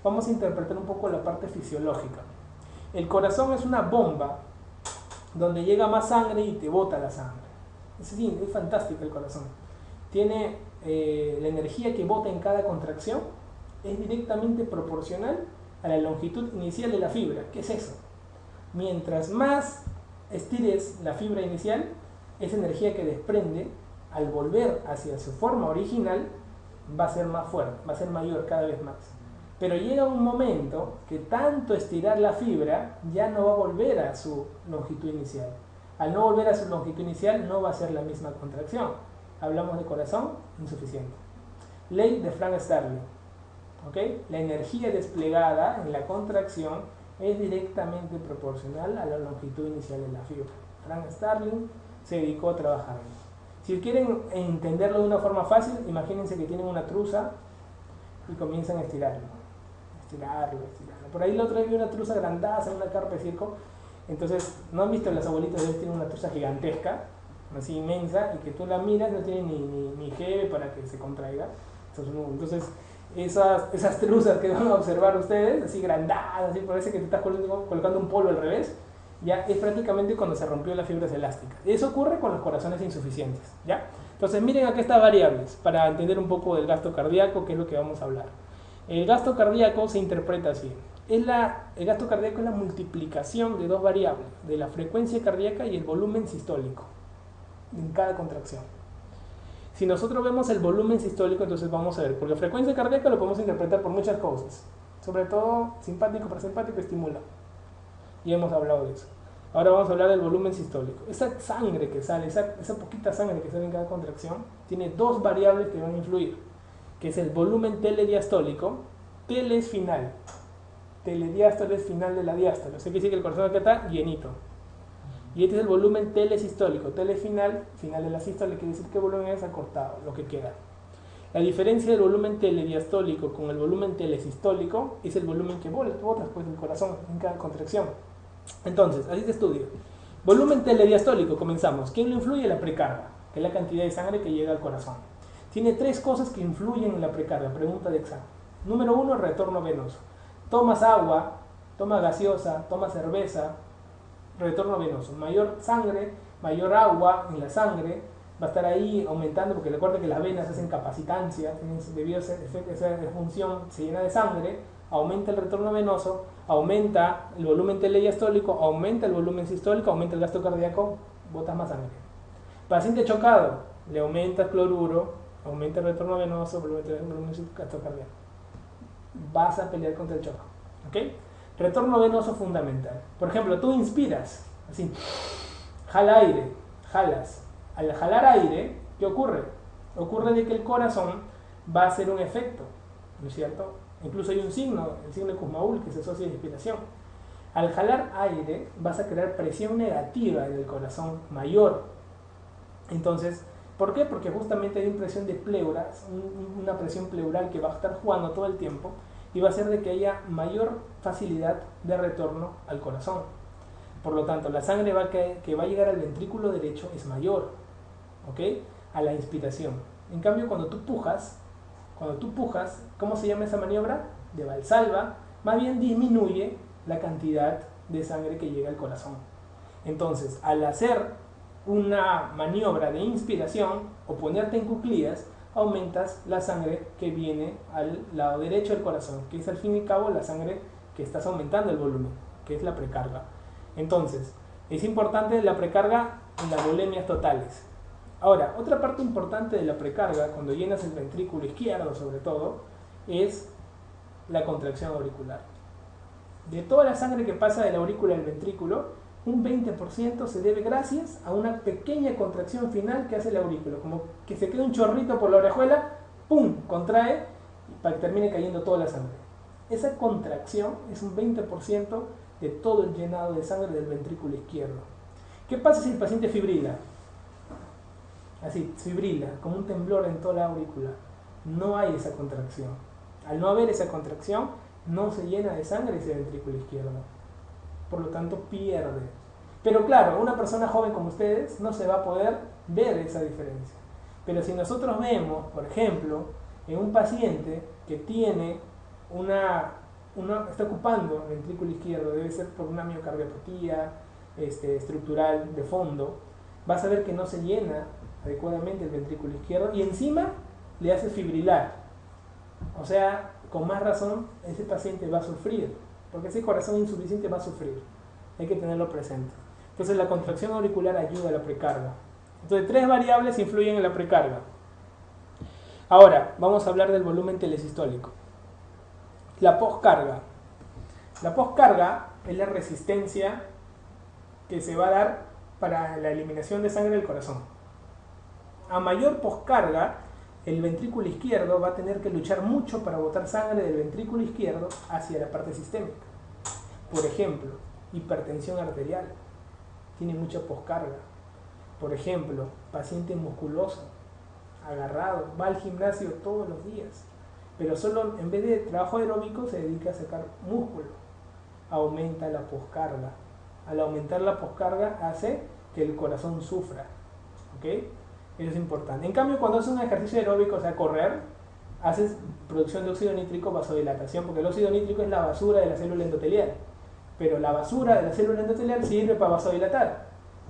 Vamos a interpretar un poco la parte fisiológica. El corazón es una bomba donde llega más sangre y te bota la sangre. Es decir, es fantástico el corazón. Tiene la energía que bota en cada contracción es directamente proporcional a la longitud inicial de la fibra. ¿Qué es eso? Mientras más estires la fibra inicial, esa energía que desprende al volver hacia su forma original, va a ser más fuerte, va a ser mayor cada vez más. Pero llega un momento que tanto estirar la fibra ya no va a volver a su longitud inicial. Al no volver a su longitud inicial no va a ser la misma contracción. Hablamos de corazón insuficiente. Ley de Frank Starling. ¿Okay? La energía desplegada en la contracción es directamente proporcional a la longitud inicial de la fibra. Frank Starling se dedicó a trabajar en eso. Si quieren entenderlo de una forma fácil, imagínense que tienen una truza y comienzan a estirarlo. Por ahí la otra vez vi una truza grandaza en una carpa de circo. Entonces, ¿no han visto las abuelitas? Ellos tienen una truza gigantesca, así inmensa, y que tú la miras, no tiene ni jeve para que se contraiga. Entonces, esas truzas que van a observar ustedes, así grandadas, así parece que te estás colocando un polo al revés, ya es prácticamente cuando se rompió las fibras elásticas. Eso ocurre con los corazones insuficientes, ¿ya? Entonces miren aquí estas variables para entender un poco del gasto cardíaco, que es lo que vamos a hablar. El gasto cardíaco se interpreta así. El gasto cardíaco es la multiplicación de dos variables, de la frecuencia cardíaca y el volumen sistólico en cada contracción. Si nosotros vemos el volumen sistólico, entonces vamos a ver, porque frecuencia cardíaca lo podemos interpretar por muchas cosas, sobre todo simpático, parasimpático, estimula. Y hemos hablado de eso. Ahora vamos a hablar del volumen sistólico. Esa sangre que sale, esa poquita sangre que sale en cada contracción, tiene dos variables que van a influir, que es el volumen telediastólico. Tele es final, telediástole es final de la diástole, o sea que dice que el corazón acá está llenito. Y este es el volumen telesistólico. Tele final, final de la sístole, quiere decir que el volumen es acortado, lo que queda. La diferencia del volumen telediastólico con el volumen telesistólico es el volumen que botas pues del corazón en cada contracción. Entonces, así se estudia. Volumen telediastólico, comenzamos. ¿Quién lo influye? La precarga, que es la cantidad de sangre que llega al corazón. Tiene tres cosas que influyen en la precarga, pregunta de examen. Número 1, retorno venoso. Tomas agua, tomas gaseosa, tomas cerveza, retorno venoso. Mayor sangre, mayor agua en la sangre, va a estar ahí aumentando, porque recuerden que las venas hacen capacitancia, debido a esa función se llena de sangre, aumenta el retorno venoso, aumenta el volumen telediastólico, aumenta el volumen sistólico, aumenta el gasto cardíaco, botas más sangre. Paciente chocado, le aumenta el cloruro, aumenta el retorno venoso, volumen gasto cardíaco. Vas a pelear contra el choque. ¿Ok? Retorno venoso fundamental. Por ejemplo, tú inspiras, así, jala aire, jalas. Al jalar aire, ¿qué ocurre? Ocurre de que el corazón va a hacer un efecto, ¿no es cierto? Incluso hay un signo, el signo de Kussmaul, que se asocia a la inspiración. Al jalar aire, vas a crear presión negativa en el corazón mayor. Entonces, ¿por qué? Porque justamente hay una presión de pleuras, una presión pleural que va a estar jugando todo el tiempo y va a hacer de que haya mayor facilidad de retorno al corazón. Por lo tanto, la sangre que va a llegar al ventrículo derecho es mayor, ¿ok? A la inspiración. En cambio, cuando tú pujas, ¿cómo se llama esa maniobra? De Valsalva, más bien disminuye la cantidad de sangre que llega al corazón. Entonces, al hacer una maniobra de inspiración o ponerte en cuclillas, aumentas la sangre que viene al lado derecho del corazón, que es al fin y al cabo la sangre que estás aumentando el volumen, que es la precarga. Entonces, es importante la precarga en las volemias totales. Ahora, otra parte importante de la precarga, cuando llenas el ventrículo izquierdo sobre todo, es la contracción auricular. De toda la sangre que pasa de la aurícula al ventrículo, un 20% se debe gracias a una pequeña contracción final que hace la aurícula, como que se queda un chorrito por la orejuela, ¡pum!, contrae para que termine cayendo toda la sangre. Esa contracción es un 20% de todo el llenado de sangre del ventrículo izquierdo. ¿Qué pasa si el paciente fibrila? Así, fibrila, como un temblor en toda la aurícula. No hay esa contracción. Al no haber esa contracción, no se llena de sangre ese ventrículo izquierdo. Por lo tanto, pierde. Pero claro, una persona joven como ustedes no se va a poder ver esa diferencia. Pero si nosotros vemos, por ejemplo, en un paciente que tiene está ocupando el ventrículo izquierdo, debe ser por una miocardiopatía estructural de fondo, vas a ver que no se llena adecuadamente el ventrículo izquierdo y encima le hace fibrilar. O sea, con más razón, ese paciente va a sufrir, porque ese corazón insuficiente va a sufrir. Hay que tenerlo presente. Entonces, la contracción auricular ayuda a la precarga. Entonces, 3 variables influyen en la precarga. Ahora, vamos a hablar del volumen telesistólico. La poscarga. La poscarga es la resistencia que se va a dar para la eliminación de sangre del corazón. A mayor poscarga, el ventrículo izquierdo va a tener que luchar mucho para botar sangre del ventrículo izquierdo hacia la parte sistémica. Por ejemplo, hipertensión arterial, tiene mucha poscarga. Por ejemplo, paciente musculoso, agarrado, va al gimnasio todos los días, pero solo en vez de trabajo aeróbico se dedica a sacar músculo. Aumenta la poscarga. Al aumentar la poscarga hace que el corazón sufra. ¿Ok? Eso es importante. En cambio, cuando haces un ejercicio aeróbico, o sea, correr, haces producción de óxido nítrico, vasodilatación, porque el óxido nítrico es la basura de la célula endotelial. Pero la basura de la célula endotelial sirve para vasodilatar.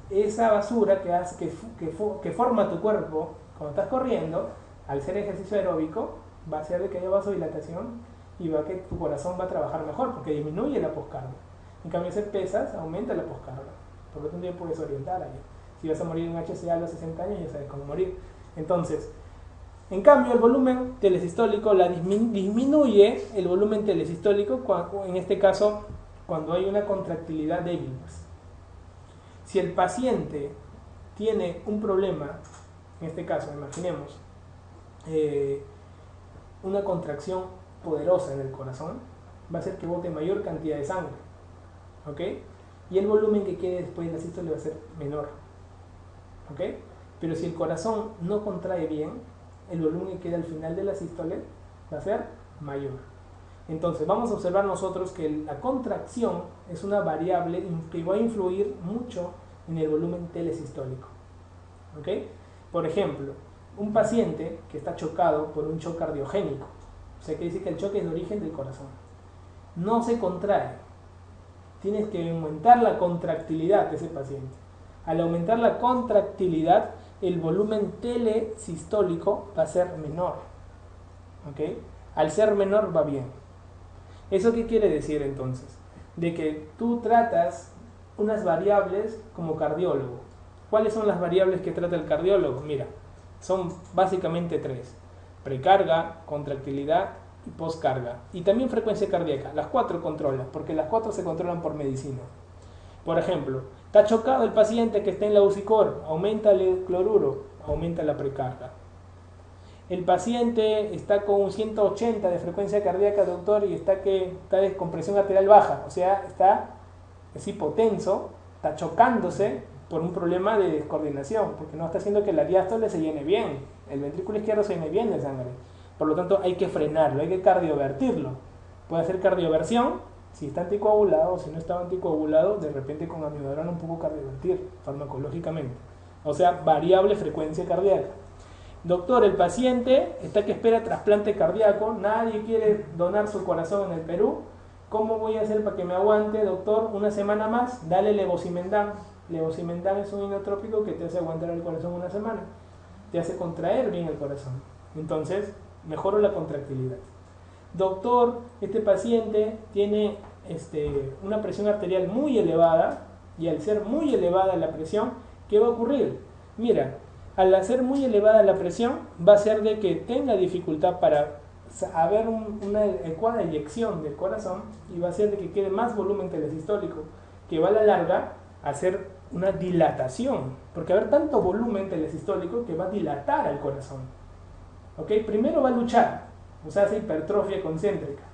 Esa basura que forma tu cuerpo cuando estás corriendo, al hacer ejercicio aeróbico, va a hacer que haya vasodilatación y va a que tu corazón va a trabajar mejor, porque disminuye la poscarga. En cambio, si pesas, aumenta la poscarga. Por lo tanto, ya puedes orientar ahí. Si vas a morir en HCA a los 60 años, ya sabes cómo morir. Entonces, en cambio, el volumen telesistólico disminuye el volumen telesistólico, en este caso, cuando hay una contractilidad débil. Si el paciente tiene un problema, en este caso, imaginemos, una contracción poderosa en el corazón, va a hacer que bote mayor cantidad de sangre. ¿Ok? Y el volumen que quede después de la sístole va a ser menor. ¿Ok? Pero si el corazón no contrae bien, el volumen que queda al final de la sístole va a ser mayor. Entonces vamos a observar nosotros que la contracción es una variable que va a influir mucho en el volumen telesistólico. ¿Ok? Por ejemplo, un paciente que está chocado por un shock cardiogénico, o sea que dice que el choque es de origen del corazón, no se contrae. Tienes que aumentar la contractilidad de ese paciente. Al aumentar la contractilidad, el volumen telesistólico va a ser menor. ¿Ok? Al ser menor va bien. ¿Eso qué quiere decir entonces? De que tú tratas unas variables como cardiólogo. ¿Cuáles son las variables que trata el cardiólogo? Mira, son básicamente 3. Precarga, contractilidad y poscarga. Y también frecuencia cardíaca. Las 4 controlan, porque las 4 se controlan por medicina. Por ejemplo, está chocado el paciente que está en la UCI-COR, aumenta el cloruro, aumenta la precarga. El paciente está con un 180 de frecuencia cardíaca, doctor, y está de compresión arterial baja, o sea, es hipotenso, está chocándose por un problema de descoordinación, porque no está haciendo que la diástole se llene bien, el ventrículo izquierdo se llene bien de sangre. Por lo tanto, hay que frenarlo, hay que cardiovertirlo. Puede hacer cardioversión, si está anticoagulado, o si no está anticoagulado, de repente con amiodarona un poco cardiovertir, farmacológicamente. O sea, variable frecuencia cardíaca. Doctor, el paciente está que espera trasplante cardíaco, nadie quiere donar su corazón en el Perú. ¿Cómo voy a hacer para que me aguante, doctor, una semana más? Dale levosimendan. Levosimendan es un inotrópico que te hace aguantar el corazón una semana. Te hace contraer bien el corazón. Entonces, mejoro la contractilidad. Doctor, este paciente tiene una presión arterial muy elevada, y al ser muy elevada la presión, ¿qué va a ocurrir? Mira, al hacer muy elevada la presión, va a hacer de que tenga dificultad para haber una adecuada eyección del corazón, y va a hacer de que quede más volumen telesistólico, que va a la larga a hacer una dilatación, porque va a haber tanto volumen telesistólico que va a dilatar al corazón. ¿Ok? Primero va a luchar, o sea, hace hipertrofia concéntrica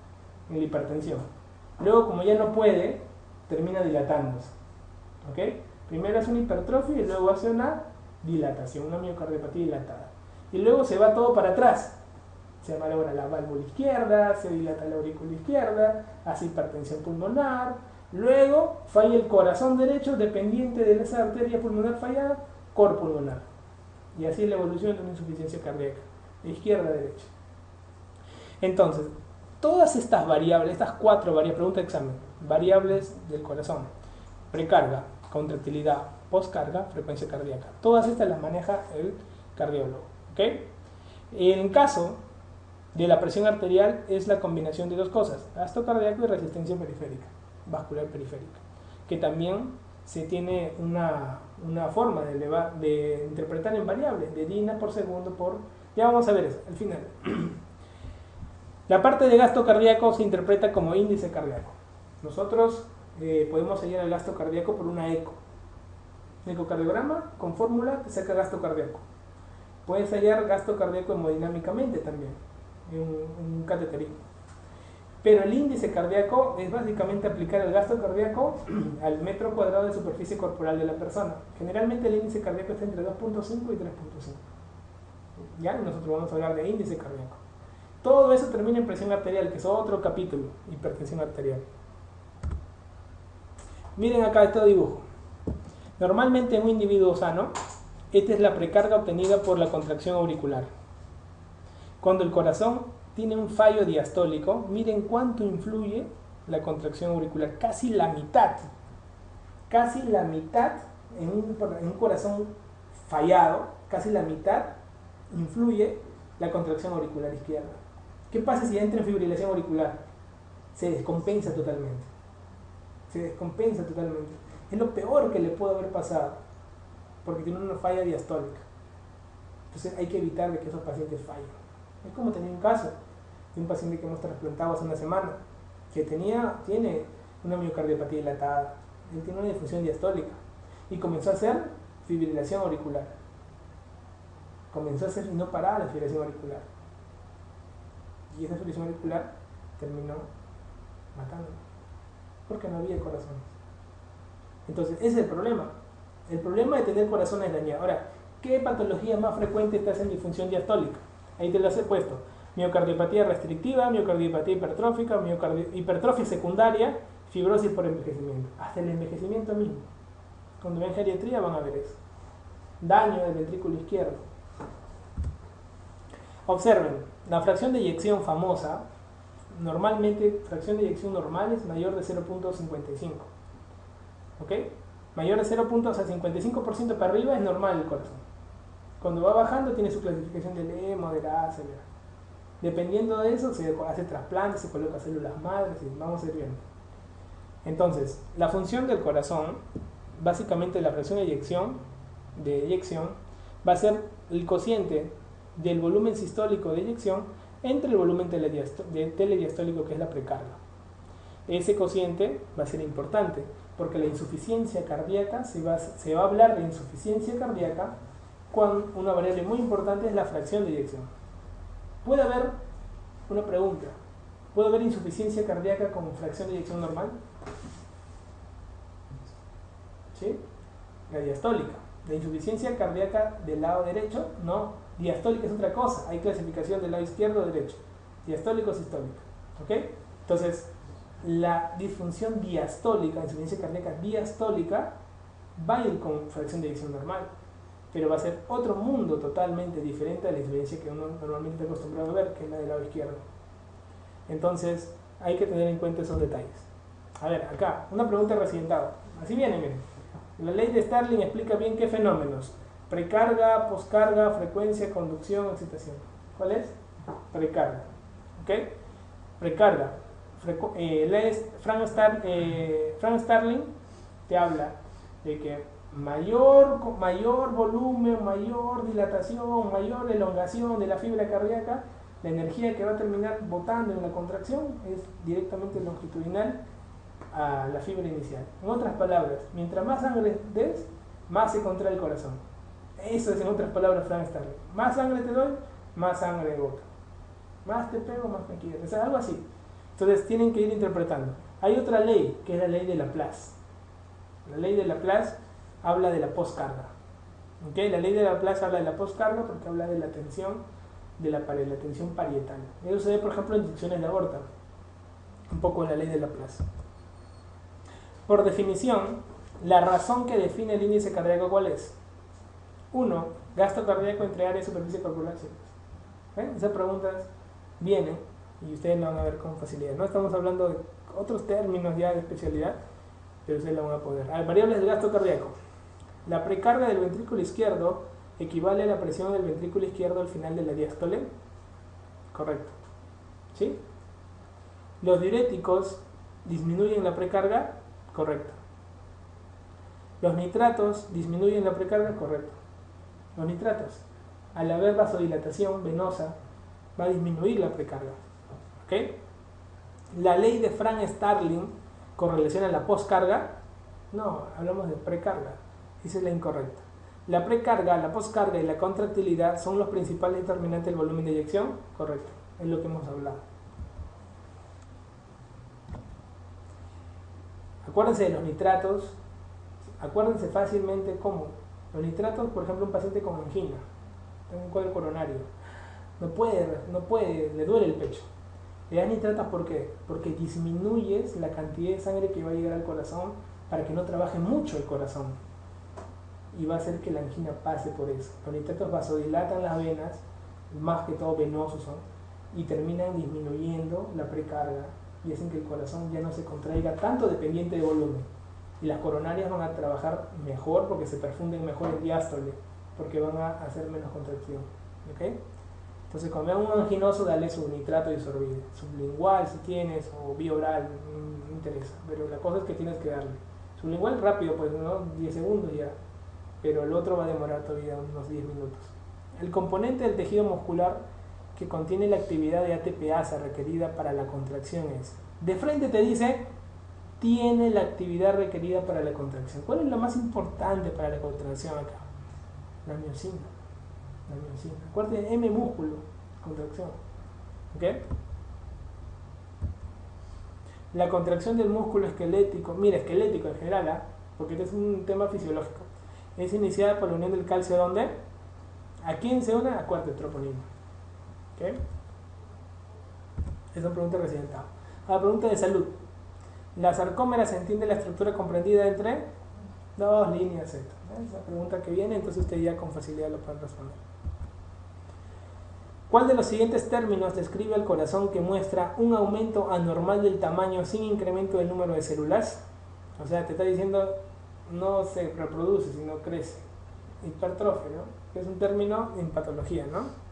en la hipertensión. Luego, como ya no puede, termina dilatándose. ¿Ok? Primero hace una hipertrofia y luego hace una dilatación, una miocardiopatía dilatada. Y luego se va todo para atrás. Se malogra la válvula izquierda, se dilata la aurícula izquierda, hace hipertensión pulmonar. Luego falla el corazón derecho, dependiente de esa arteria pulmonar fallada, cor pulmonar. Y así es la evolución de una insuficiencia cardíaca, de izquierda a derecha. Entonces, todas estas variables, estas 4 variables, pregunta de examen, variables del corazón: precarga, contractilidad, poscarga, frecuencia cardíaca. Todas estas las maneja el cardiólogo. ¿Ok? En caso de la presión arterial es la combinación de 2 cosas: gasto cardíaco y resistencia periférica, vascular periférica, que también se tiene una forma de interpretar en variables, de DINA por segundo por... Ya vamos a ver eso, al final. La parte de gasto cardíaco se interpreta como índice cardíaco. Nosotros podemos hallar el gasto cardíaco por una eco. Un ecocardiograma con fórmula te saca gasto cardíaco. Puedes hallar gasto cardíaco hemodinámicamente también, en un cateterismo. Pero el índice cardíaco es básicamente aplicar el gasto cardíaco al metro cuadrado de superficie corporal de la persona. Generalmente el índice cardíaco está entre 2.5 y 3.5. Ya nosotros vamos a hablar de índice cardíaco. Todo eso termina en presión arterial, que es otro capítulo, hipertensión arterial. Miren acá este dibujo. Normalmente en un individuo sano, esta es la precarga obtenida por la contracción auricular. Cuando el corazón tiene un fallo diastólico, miren cuánto influye la contracción auricular. Casi la mitad en un corazón fallado, casi la mitad influye la contracción auricular izquierda. ¿Qué pasa si entra en fibrilación auricular? Se descompensa totalmente. Es lo peor que le puede haber pasado, porque tiene una falla diastólica. Entonces hay que evitar de que esos pacientes fallen. Es como tenía un caso de un paciente que hemos trasplantado hace una semana, que tiene una miocardiopatía dilatada, él tiene una disfunción diastólica, y comenzó a hacer fibrilación auricular. Y no paraba la fibrilación auricular. Y esa fibrilación auricular terminó matándolo, porque no había corazones. Entonces, ese es el problema. El problema de tener corazones dañados. Ahora, ¿qué patología más frecuente está en disfunción diastólica? Ahí te las he puesto. Miocardiopatía restrictiva, miocardiopatía hipertrófica, hipertrofia secundaria, fibrosis por envejecimiento. Hasta el envejecimiento mismo. Cuando ven geriatría van a ver eso. Daño del ventrículo izquierdo. Observen, la fracción de eyección famosa, normalmente fracción de eyección normal es mayor de 0.55. ¿Ok? Mayor de 0.55% para arriba es normal el corazón. Cuando va bajando tiene su clasificación de leve, moderada, severa. Dependiendo de eso se hace trasplante, se coloca células madres y vamos a ir viendo. Entonces, la función del corazón, básicamente la fracción de eyección, va a ser el cociente del volumen sistólico de eyección entre el volumen telediastólico, que es la precarga. Ese cociente va a ser importante porque la insuficiencia cardíaca, se va a hablar de insuficiencia cardíaca cuando una variable muy importante es la fracción de eyección. Puede haber una pregunta, ¿puede haber insuficiencia cardíaca con fracción de eyección normal? ¿Sí? La diastólica. La insuficiencia cardíaca del lado derecho, no. Diastólica es otra cosa. Hay clasificación del lado izquierdo o derecho. Diastólico o sistólico. ¿Ok? Entonces, la disfunción diastólica, insuficiencia cardíaca diastólica, va a ir con fracción de eyección normal. Pero va a ser otro mundo totalmente diferente a la insuficiencia que uno normalmente está acostumbrado a ver, que es la del lado izquierdo. Entonces, hay que tener en cuenta esos detalles. A ver, acá, una pregunta de reaccidentado. Así viene, miren. La ley de Starling explica bien qué fenómenos. Precarga, poscarga, frecuencia, conducción, excitación. ¿Cuál es? Precarga. ¿Ok? Precarga. Frank Starling te habla de que mayor volumen, mayor dilatación, mayor elongación de la fibra cardíaca, la energía que va a terminar botando en la contracción es directamente longitudinal a la fibra inicial. En otras palabras, mientras más sangre des, más se contrae el corazón. Eso es, en otras palabras, Frank Starling. Más sangre te doy, más sangre bota. Más te pego, más me quieres. O sea, algo así. Entonces tienen que ir interpretando. Hay otra ley, que es la ley de Laplace. La ley de Laplace habla de la poscarga. ¿Okay? La ley de Laplace habla de la poscarga porque habla de la tensión la tensión parietal. Eso se ve, por ejemplo, en inducciones de aorta. Un poco en la ley de Laplace. Por definición, la razón que define el índice cardíaco, ¿cuál es? 1. Gasto cardíaco entre área y superficie corporal. Esas preguntas vienen y ustedes lo van a ver con facilidad. No estamos hablando de otros términos ya de especialidad, pero ustedes lo van a poder. Variables del gasto cardíaco. La precarga del ventrículo izquierdo equivale a la presión del ventrículo izquierdo al final de la diástole. Correcto. ¿Sí? Los diuréticos disminuyen la precarga. Correcto. Los nitratos disminuyen la precarga, correcto. Los nitratos, al haber vasodilatación venosa, va a disminuir la precarga. ¿Ok? La ley de Frank-Starling con relación a la postcarga, no, hablamos de precarga. Esa es la incorrecta. La precarga, la postcarga y la contractilidad son los principales determinantes del volumen de eyección, correcto. Es lo que hemos hablado. Acuérdense de los nitratos. Acuérdense fácilmente cómo. Los nitratos, por ejemplo, un paciente con angina, en un cuadro coronario, no puede, le duele el pecho. Le das nitratos, ¿por qué? Porque disminuyes la cantidad de sangre que va a llegar al corazón para que no trabaje mucho el corazón. Y va a hacer que la angina pase por eso. Los nitratos vasodilatan las venas, más que todo venosos son, y terminan disminuyendo la precarga y hacen que el corazón ya no se contraiga tanto dependiente de volumen. Y las coronarias van a trabajar mejor porque se perfunden mejor en diástole, porque van a hacer menos contracción. ¿Okay? Entonces, cuando vean un anginoso, dale su nitrato disolvible. Sublingual si tienes, o bioral, no interesa. Pero la cosa es que tienes que darle. Sublingual rápido, pues, ¿no? 10 segundos ya. Pero el otro va a demorar todavía unos 10 minutos. El componente del tejido muscular que contiene la actividad de ATPasa requerida para la contracción es, de frente te dice, tiene la actividad requerida para la contracción. ¿Cuál es la más importante para la contracción acá? La miocina. La miocina. Acuérdate, M músculo, contracción. ¿Ok? La contracción del músculo esquelético, mira, esquelético en general, ¿eh? Porque este es un tema fisiológico. Es iniciada por la unión del calcio, ¿dónde? ¿A quién se une? Acuérdate, troponina. ¿Ok? Esa es una pregunta recientada. La pregunta de salud. La sarcómera se entiende la estructura comprendida entre dos líneas Z. Esa pregunta que viene, entonces usted ya con facilidad lo puede responder. ¿Cuál de los siguientes términos describe al corazón que muestra un aumento anormal del tamaño sin incremento del número de células? O sea, te está diciendo no se reproduce, sino crece. Hipertrofia, ¿no? Que es un término en patología, ¿no?